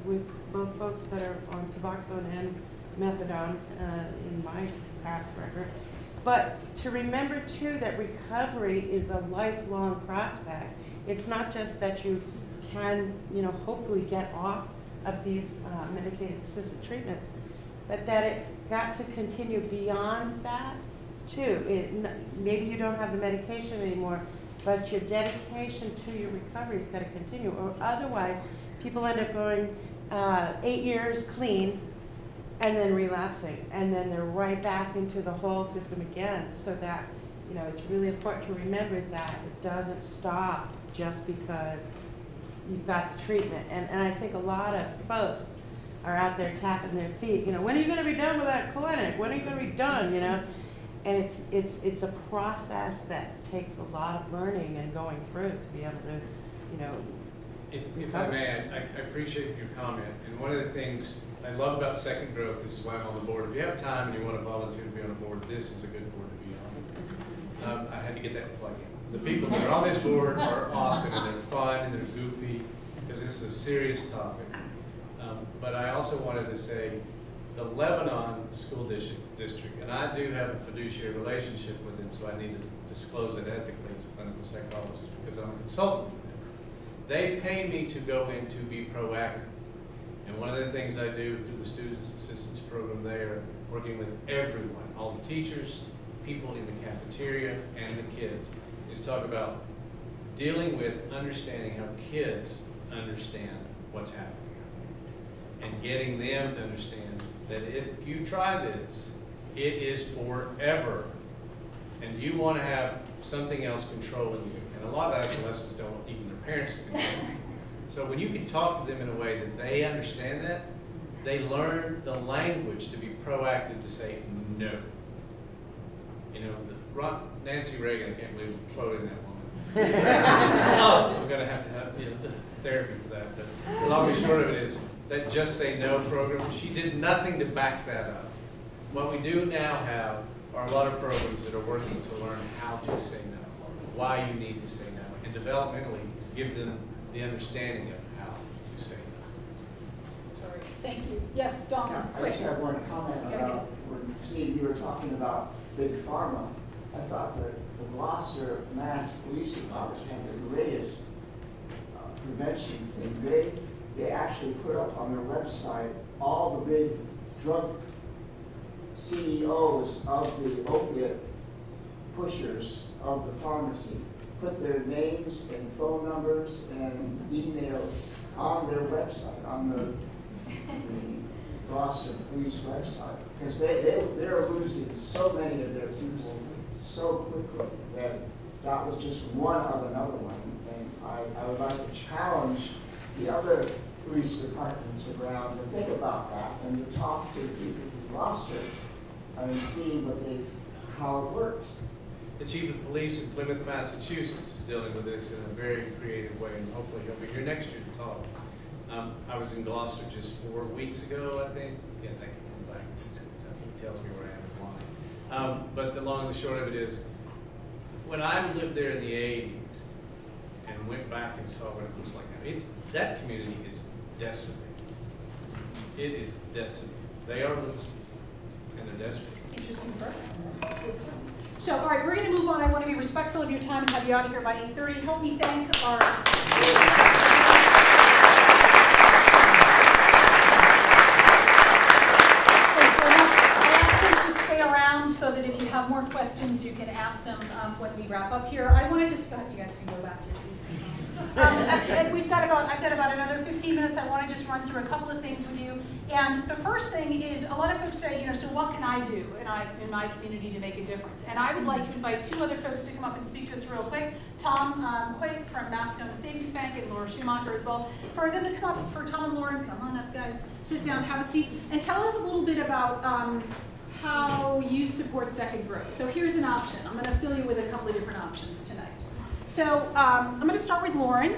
with both folks that are on Suboxone and Methadone in my past record. But to remember, too, that recovery is a lifelong prospect. It's not just that you can, hopefully get off of these medicated-assisted treatments, but that it's got to continue beyond that, too. Maybe you don't have the medication anymore, but your dedication to your recovery has got to continue, or otherwise people end up going 8 years clean and then relapsing, and then they're right back into the whole system again. So that, it's really important to remember that it doesn't stop just because you've got the treatment. And I think a lot of folks are out there tapping their feet, when are you going to be done with that clinic? When are you going to be done, And it's a process that takes a lot of learning and going through to be able to, If I may, I appreciate your comment. And one of the things I love about Second Growth, this is why I'm on the board. If you have time and you want to volunteer to be on a board, this is a good board to be on. I had to get that plug in. The people that are on this board are awesome, and they're fun, and they're goofy, because this is a serious topic. But I also wanted to say the Lebanon School District, and I do have a fiduciary relationship with them, so I need to disclose it ethically as a clinical psychologist, because I'm a consultant for them. They pay me to go in to be proactive. And one of the things I do through the Students Assistance Program there, working with everyone, all the teachers, people in the cafeteria, and the kids, is talk about dealing with understanding how kids understand what's happening. And getting them to understand that if you try this, It is forever. And you want to have something else controlling you. And a lot of adolescents don't even their parents control them. So when you can talk to them in a way that they understand that, they learn the language to be proactive to say no. You know, Nancy Reagan, I can't believe I'm quoting that woman. Oh, I'm going to have therapy for that. But the long and short of it is that Just Say No program, she did nothing to back that up. What we do now have are a lot of programs that are working to learn how to say no, why you need to say no, and developmentally give them the understanding of how to say no. Sorry. Thank you. Yes, Don. I just have one comment about when Steve, you were talking about Big Pharma. I thought that the Gloucester Mass Police Department had the greatest prevention thing. They actually put up on their website all the big drug CEOs of the opiate pushers of the pharmacy, put their names and phone numbers and emails on their website, on the Gloucester Police website, because they're losing so many of their people so quickly that was just one of another one. And I would like to challenge the other police departments around to think about that and to talk to people in Gloucester and see how it works. The chief of police in Plymouth, Massachusetts is dealing with this in a very creative way, and hopefully he'll be here next year to talk. I was in Gloucester just 4 weeks ago, I think. Yeah, thank you. I'm back. He tells me where I am and why. But the long and the short of it is, when I lived there in the 80s and went back and saw what it looks like now, that community is decimated. It is decimated. They are losing, and they're desperate. Interesting part. So, all right, we're going to move on. I want to be respectful of your time and have you out of here by 8:30. Help me thank our... so that if you have more questions, you can ask them when we wrap up here. I want to just, you guys can go back to your seats. I've got about another 15 minutes. I want to just run through a couple of things with you. And the first thing is, a lot of folks say, so what can I do in my community to make a difference? And I would like to invite two other folks to come up and speak to us real quick. Tom Hoyt from Mascoma Savings Bank and Laura Schumacher as well. For them to come up, for Tom and Lauren, come on up, guys. Sit down, have a seat, and tell us a little bit about how you support Second Growth. So here's an option. I'm going to fill you with a couple of different options tonight. So I'm going to start with Lauren.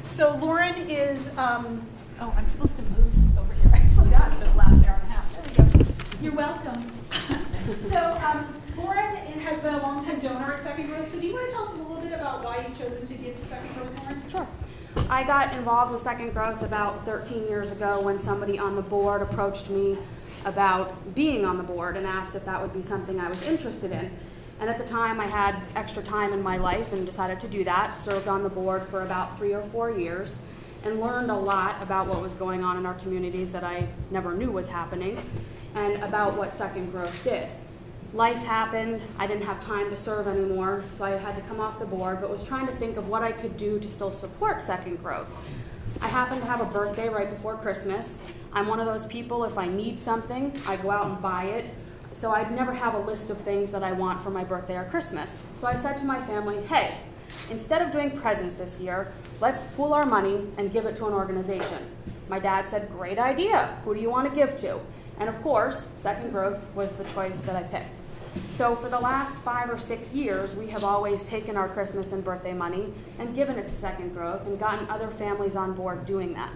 So Lauren is, I'm supposed to move this over here. I forgot for the last hour and a half. There we go. You're welcome. So Lauren has been a longtime donor at Second Growth. So do you want to tell us a little bit about why you've chosen to give to Second Growth, Lauren? Sure. I got involved with Second Growth about 13 years ago when somebody on the board approached me about being on the board and asked if that would be something I was interested in. And at the time I had extra time in my life and decided to do that, served on the board for about 3 or 4 years, and learned a lot about what was going on in our communities that I never knew was happening, and about what Second Growth did. Life happened, I didn't have time to serve anymore, so I had to come off the board, but was trying to think of what I could do to still support Second Growth. I happened to have a birthday right before Christmas. I'm one of those people, if I need something, I go out and buy it. So I'd never have a list of things that I want for my birthday or Christmas. So I said to my family, hey, instead of doing presents this year, let's pool our money and give it to an organization. My dad said, great idea. Who do you want to give to? And of course, Second Growth was the choice that I picked. So for the last 5 or 6 years, we have always taken our Christmas and birthday money and given it to Second Growth and gotten other families on board doing that.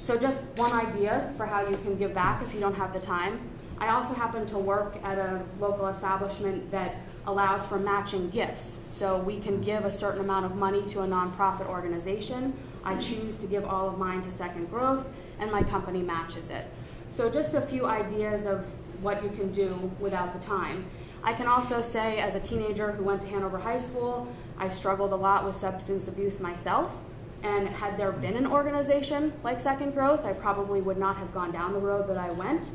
So just one idea for how you can give back if you don't have the time. I also happen to work at a local establishment that allows for matching gifts. So we can give a certain amount of money to a nonprofit organization. I choose to give all of mine to Second Growth, and my company matches it. So just a few ideas of what you can do without the time. I can also say, as a teenager who went to Hanover High School, I struggled a lot with substance abuse myself. And had there been an organization like Second Growth, I probably would not have gone down the road that I went.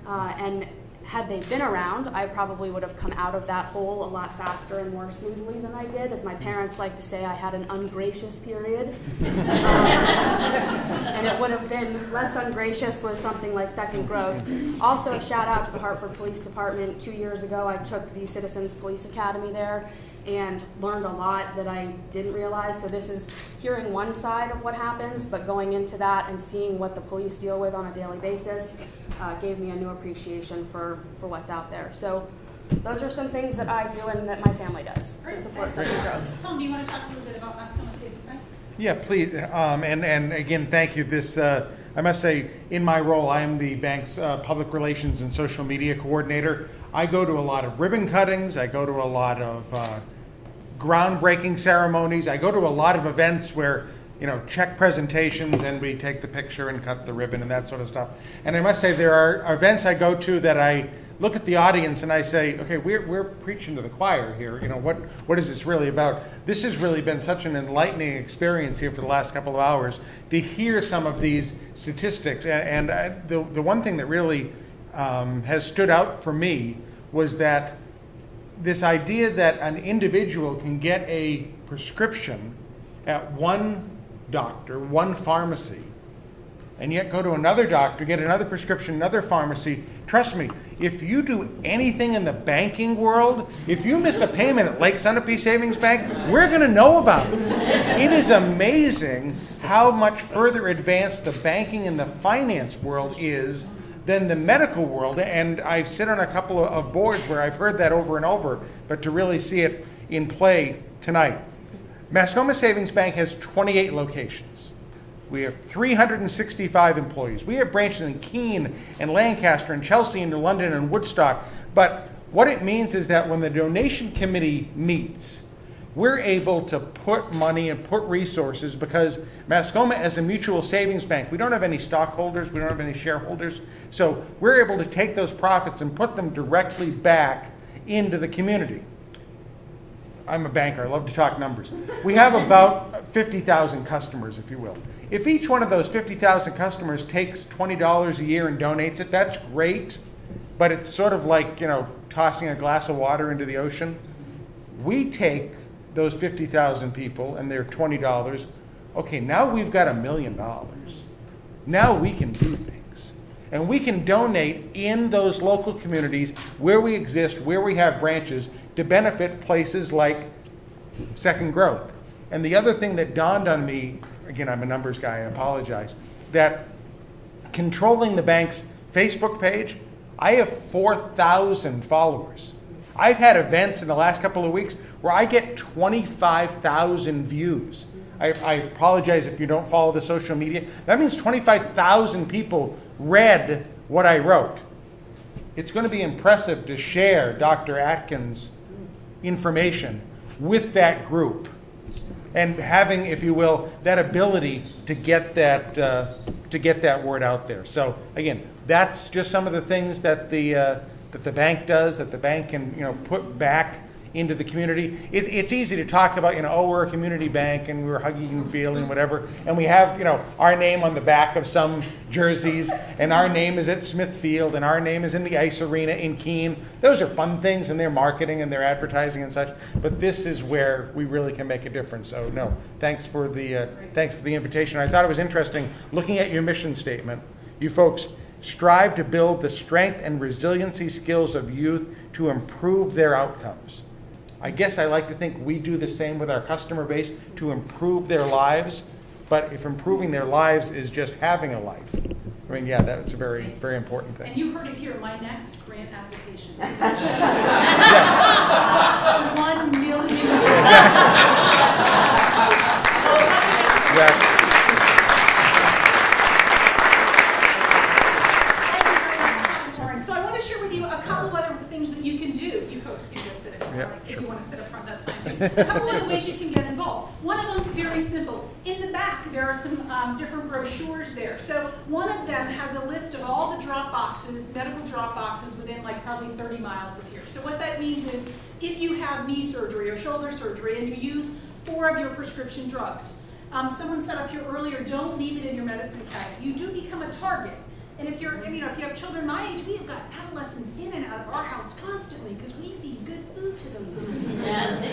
And had they been around, I probably would have come out of that hole a lot faster and more smoothly than I did. As my parents like to say, I had an ungracious period. And it would have been less ungracious with something like Second Growth. Also, a shout out to the Hartford Police Department. 2 years ago, I took the Citizens Police Academy there and learned a lot that I didn't realize. So this is hearing one side of what happens, but going into that and seeing what the police deal with on a daily basis gave me a new appreciation for what's out there. So those are some things that I do and that my family does to support Second Growth. Tom, do you want to talk a little bit about Mascoma Savings Bank? Yeah, please. And again, thank you. This, I must say, in my role, I am the bank's public relations and social media coordinator. I go to a lot of ribbon cuttings. I go to a lot of groundbreaking ceremonies. I go to a lot of events where, check presentations and we take the picture and cut the ribbon and that sort of stuff. And I must say, there are events I go to that I look at the audience and I say, okay, we're preaching to the choir here. What is this really about? This has really been such an enlightening experience here for the last couple of hours to hear some of these statistics. And the one thing that really has stood out for me was that this idea that an individual can get a prescription at one doctor, one pharmacy, and yet go to another doctor, get another prescription, another pharmacy. Trust me, if you do anything in the banking world, if you miss a payment at Lake Sunapee Savings Bank, we're going to know about it. It is amazing how much further advanced the banking and the finance world is than the medical world. And I sit on a couple of boards where I've heard that over and over, but to really see it in play tonight. Mascoma Savings Bank has 28 locations. We have 365 employees. We have branches in Keene and Lancaster and Chelsea and New London and Woodstock. But what it means is that when the donation committee meets, we're able to put money and put resources, because Mascoma as a mutual savings bank, we don't have any stockholders, we don't have any shareholders. So we're able to take those profits and put them directly back into the community. I'm a banker, I love to talk numbers. We have about 50,000 customers, if you will. If each one of those 50,000 customers takes $20 a year and donates it, that's great, but it's sort of like, tossing a glass of water into the ocean. We take those 50,000 people and their $20, okay, now we've got $1 million. Now we can do things. And we can donate in those local communities where we exist, where we have branches, to benefit places like Second Growth. And the other thing that dawned on me, again, I'm a numbers guy, I apologize, that controlling the bank's Facebook page, I have 4,000 followers. I've had events in the last couple of weeks where I get 25,000 views. I apologize if you don't follow the social media. That means 25,000 people read what I wrote. It's going to be impressive to share Dr. Atkins' information with that group and having, if you will, that ability to get that word out there. So again, that's just some of the things that the bank does, that the bank can put back into the community. It's easy to talk about, we're a community bank and we're hugging and feeling whatever, and we have, our name on the back of some jerseys, and our name is at Smithfield, and our name is in the ice arena in Keene. Those are fun things, and they're marketing and they're advertising and such, but this is where we really can make a difference. So no, thanks for the invitation. I thought it was interesting looking at your mission statement. You folks strive to build the strength and resiliency skills of youth to improve their outcomes. I guess I like to think we do the same with our customer base to improve their lives, but if improving their lives is just having a life, I mean, yeah, that's a very, very important thing. And you heard it here, my next grant application. Yes. $1 million. Yes. So I want to share with you a couple of other things that you can do. You folks can just sit Yeah, if sure. you want to sit up front, that's fine too. A couple of other ways you can get involved. One of them, very simple. In the back, there are some different brochures there. So one of them has a list of all the drop boxes, medical drop boxes within probably 30 miles of here. So what that means is if you have knee surgery or shoulder surgery and you use 4 of your prescription drugs, someone said up here earlier, don't leave it in your medicine cabinet. You do become a target. And if you're, if you have children my age, we have got adolescents in and out of our house constantly because we feed good food to those little people.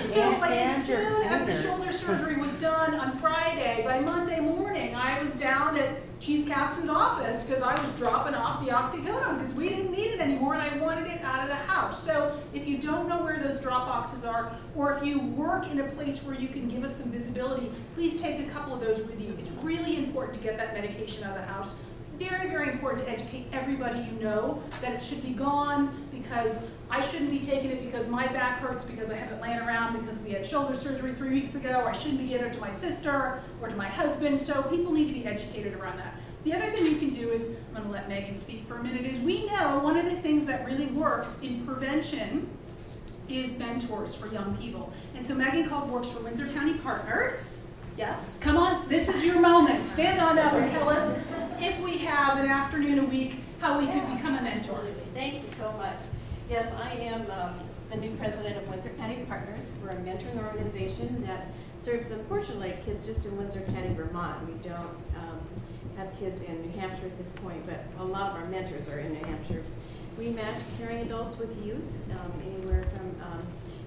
So like as soon as the shoulder surgery was done on Friday, by Monday morning, I was down at Chief Captain's office because I was dropping off the oxycodone because we didn't need it anymore and I wanted it out of the house. So if you don't know where those drop boxes are, or if you work in a place where you can give us some visibility, please take a couple of those with you. It's really important to get that medication out of the house. Very, very important to educate everybody you know that it should be gone, because I shouldn't be taking it because my back hurts because I have it laying around because we had shoulder surgery 3 weeks ago. I shouldn't be giving it to my sister or to my husband. So people need to be educated around that. The other thing you can do is, I'm going to let Megan speak for a minute, is we know one of the things that really works in prevention is mentors for young people. And so Megan Culp works for Windsor County Partners. Yes, come on, this is your moment. Stand on up and tell us if we have an afternoon a week, how we could become a mentor. Thank you so much. Yes, I am the new president of Windsor County Partners. We're a mentoring organization that serves, unfortunately, kids just in Windsor County, Vermont. We don't have kids in New Hampshire at this point, but a lot of our mentors are in New Hampshire. We match caring adults with youth, anywhere from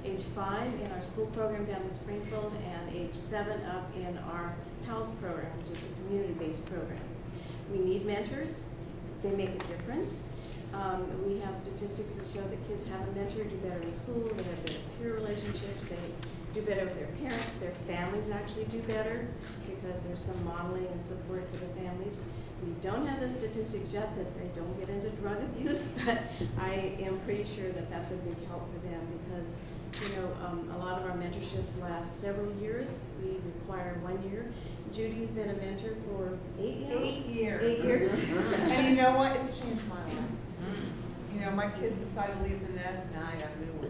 age 5 in our school program down in Springfield and age 7 up in our house program, which is a community-based program. We need mentors. They make a difference. We have statistics that show that kids have a mentor do better in school, they have better peer relationships, they do better with their parents, their families actually do better because there's some modeling and support for the families. We don't have the statistics yet that they don't get into drug abuse, but I am pretty sure that that's a big help for them because, you know, a lot of our mentorships last several years. We require 1 year. Judy's been a mentor for 8 years. 8 years. 8 years. And you know what? It's changed my life. You know, my kids decided to leave the nest, now I got a new one.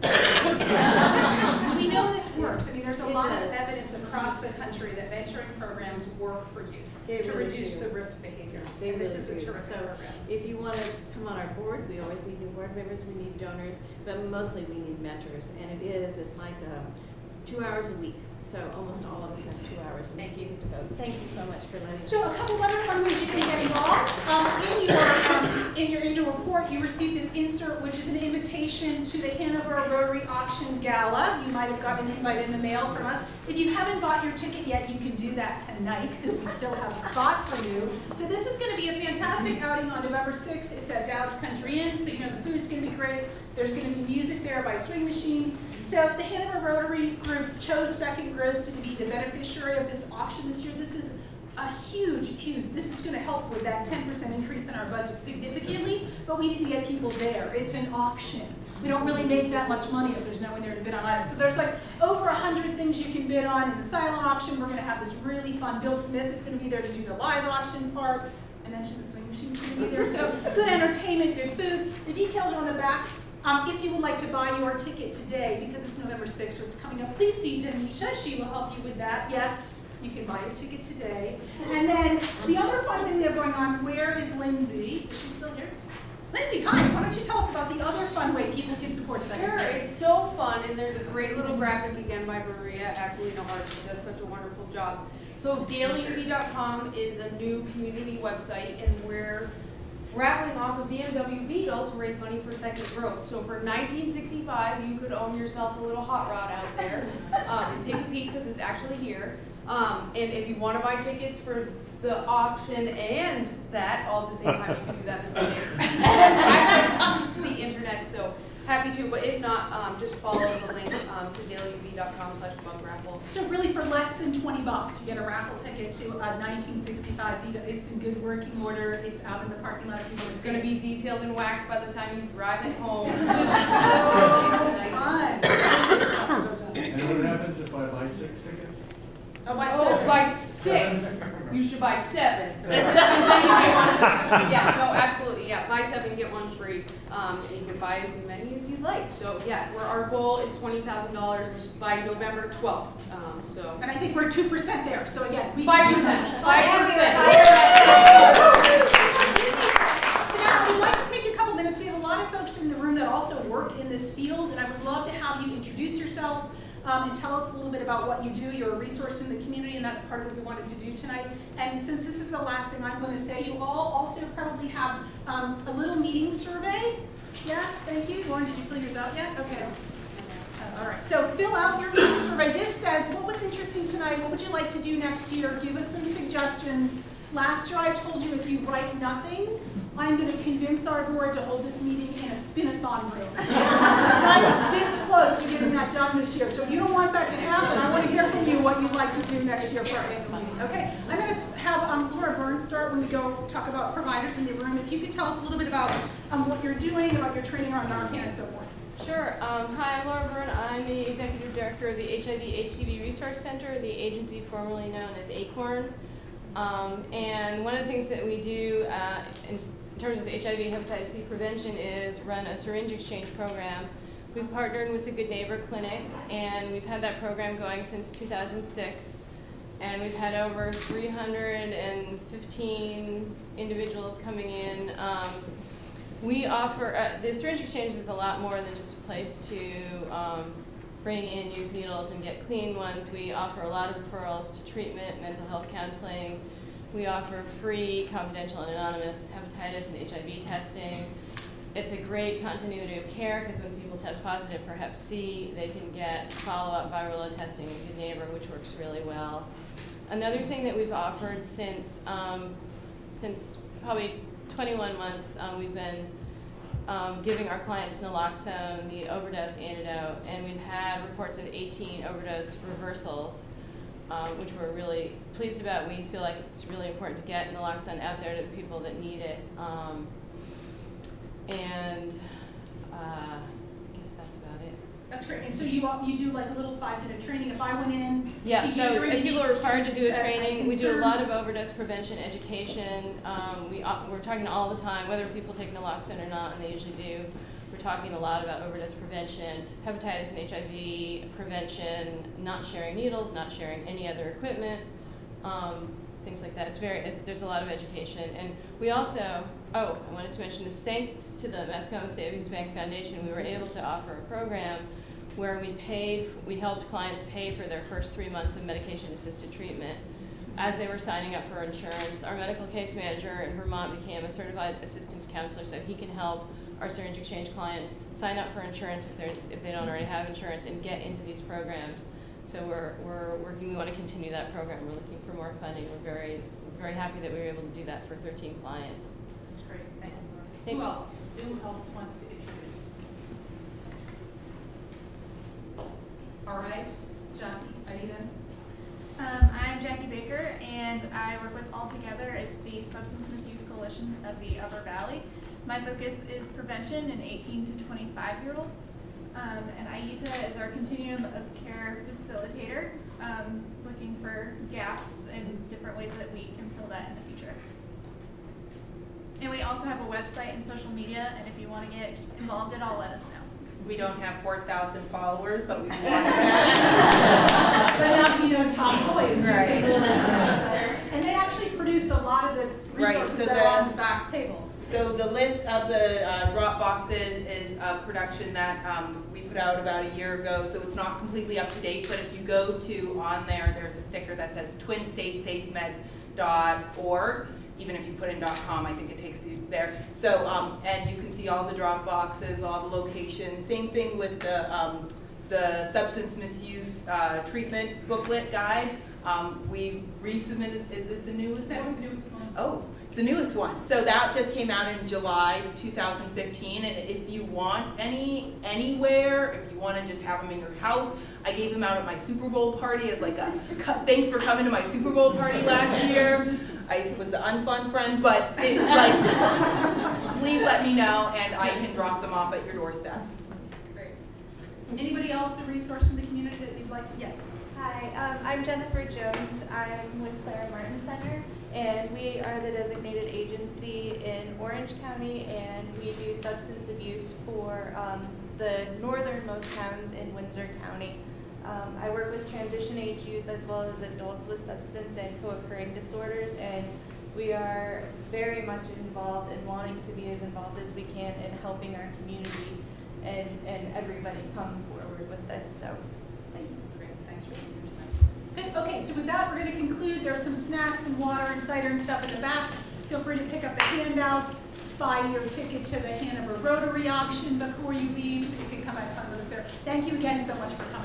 We know this works. I mean, there's a It lot does. of evidence across the country that mentoring programs work for youth They to really reduce do. the risk behaviors. They And this really is a do. terrific So program. if you want to come on our board, we always need new board members, we need donors, but mostly we need mentors. And it's like 2 hours a week. So almost all of us have 2 hours a week. Thank you to vote. Thank you so much for letting us. So a couple other fun ways you can get involved. In your annual report, you received this insert, which is an invitation to the Hanover Rotary Auction Gala. You might have gotten an invite in the mail from us. If you haven't bought your ticket yet, you can do that tonight because we still have a spot for you. So this is going to be a fantastic outing on November 6th. It's at Dow's Country Inn, so you know the food's going to be great. There's going to be music there by Swing Machine. So the Hanover Rotary Group chose Second Growth to be the beneficiary of this auction this year. This is a huge, this is going to help with that 10% increase in our budget significantly, but we need to get people there. It's an auction. We don't really make that much money if there's no one there to bid on items. So there's like over 100 things you can bid on in the silent auction. We're going to have this really fun. Bill Smith is going to be there to do the live auction part. I mentioned the Swing Machine's going to be there. So good entertainment, good food. The details are on the back. If you would like to buy your ticket today, because it's November 6th, so it's coming up, please see Denisha. She will help you with that. Yes, you can buy your ticket today. And then the other fun thing we have going on, where is Lindsay? Is she still here? Lindsay, hi. Why don't you tell us about the other fun way people can support Second Sure, Growth? it's so fun, and there's a great little graphic again by Maria Aquilino Hart. She does such a wonderful job. So dailyuv.com is a new community website, and we're raffling off a BMW Beetle to raise money for Second Growth. So for $19.65, you could own yourself a little hot rod out there and take a peek because it's actually here. And if you want to buy tickets for the auction and that all at the same time, you can do that the same day. And access to the internet, so happy to. But if not, just follow the link to dailyuv.com/bugraffle. So really for less than $20, you get a raffle ticket to a 1965 Beetle. It's in good working order. It's out in the parking lot. It's going to be detailed in wax by the time you drive it home. It's so fun. And what happens if I buy 6 tickets? Oh, by Oh, 7. by 6. You should buy 7. Because then you get one free. Yeah, no, absolutely. Yeah, buy 7, get 1 free. And you can buy as many as you'd like. So yeah, our goal is $20,000 by November 12th. And I think we're 2% there. So again, 5%. 5%. So now we'd like to take a couple minutes. We have a lot of folks in the room that also work in this field, and I would love to have you introduce yourself. and tell us a little bit about what you do. You're a resource in the community, and that's part of what we wanted to do tonight. And since this is the last thing I'm going to say, you all also probably have a little meeting survey. Yes, thank you. Lauren, did you fill yours out yet? Okay. All right, so fill out your meeting survey. This says, what was interesting tonight? What would you like to do next year? Give us some suggestions. Last year I told you if you write nothing, I'm going to convince our board to hold this meeting in a spin-a-thon room. And I was this close to getting that done this year. So if you don't want that to happen, I want to hear from you what you'd like to do next year for our annual meeting. Okay, I'm going to have Laura Burns start when we go talk about providers in the room. If you could tell us a little bit about what you're doing, about your training around Narcan and so forth. Sure. Hi, I'm Laura Byrne. I'm the Executive Director of the HIV/HCV Resource Center, the agency formerly known as ACORN. And one of the things that we do in terms of HIV hepatitis C prevention is run a syringe exchange program. We've partnered with the Good Neighbor Clinic, and we've had that program going since 2006. And we've had over 315 individuals coming in. We offer, the syringe exchange is a lot more than just a place to bring in used needles and get clean ones. We offer a lot of referrals to treatment, mental health counseling. We offer free, confidential, and anonymous hepatitis and HIV testing. It's a great continuity of care because when people test positive for Hep C, they can get follow-up viral load testing at Good Neighbor, which works really well. Another thing that we've offered since probably 21 months, we've been giving our clients naloxone, the overdose antidote, and we've had reports of 18 overdose reversals, which we're really pleased about. We feel like it's really important to get naloxone out there to the people that need it. I guess that's about it. That's great. And so you do like a little 5-minute training. If I went in, yeah. to So if people are required to do a said, training, we do a lot of overdose prevention education. We're talking all the time, whether people take naloxone or not, and they usually do. We're talking a lot about overdose prevention, hepatitis and HIV prevention, not sharing needles, not sharing any other equipment, things like that. There's a lot of education, and we also. Oh, I wanted to mention this. Thanks to the Mascoma Savings Bank Foundation, we were able to offer a program where we helped clients pay for their first 3 months of medication-assisted treatment as they were signing up for insurance. Our medical case manager in Vermont became a certified assistance counselor, so he can help our syringe exchange clients sign up for insurance if they don't already have insurance and get into these programs. So we're working. We want to continue that program. We're looking for more funding. We're very, very happy that we were able to do that for 13 clients. That's great. Thank you. Thanks. Who else wants to introduce? All right, Jackie, Aida. I'm Jackie Baker, and I work with All Together. It's the Substance Misuse Coalition of the Upper Valley. My focus is prevention in 18 to 25-year-olds. And AITA is our continuum of care facilitator, looking for gaps and different ways that we can fill that in the future. And we also have a website and social media, and if you want to get involved at all, let us know. We don't have 4,000 followers, but we want that. But now you know top boys, Right. And they actually produce a lot of the resources so that are on the back table. So the list of the drop boxes is a production that we put out about a year ago, so it's not completely up to date, but if you go to on there's a sticker that says twinstatesafemeds.org. Even if you put in .com, I think it takes you there. So, and you can see all the drop boxes, all the locations. Same thing with the substance misuse treatment booklet guide. We resubmitted, is this the newest one? That's the newest one. Oh, it's the newest one. So that just came out in July 2015. And if you want anywhere, if you want to just have them in your house, I gave them out at my Super Bowl party as like a thanks for coming to my Super Bowl party last year. I was the unfun friend, but please let me know and I can drop them off at your doorstep. Great. Anybody else a resource in the community that you'd like to? Yes. Hi, I'm Jennifer Jones. I'm with Clara Martin Center, and we are the designated agency in Orange County, and we do substance abuse for the northernmost towns in Windsor County. I work with transition age youth as well as adults with substance and co-occurring disorders, and we are very much involved in wanting to be as involved as we can in helping our community and everybody come forward with this. So, thank you. So with that, we're going to conclude. There's some snacks and water and cider and stuff in the back. Feel free to pick up the handouts, buy your ticket to the Hanover Rotary auction before you leave, so you can come have fun with us there. Thank you again so much for coming.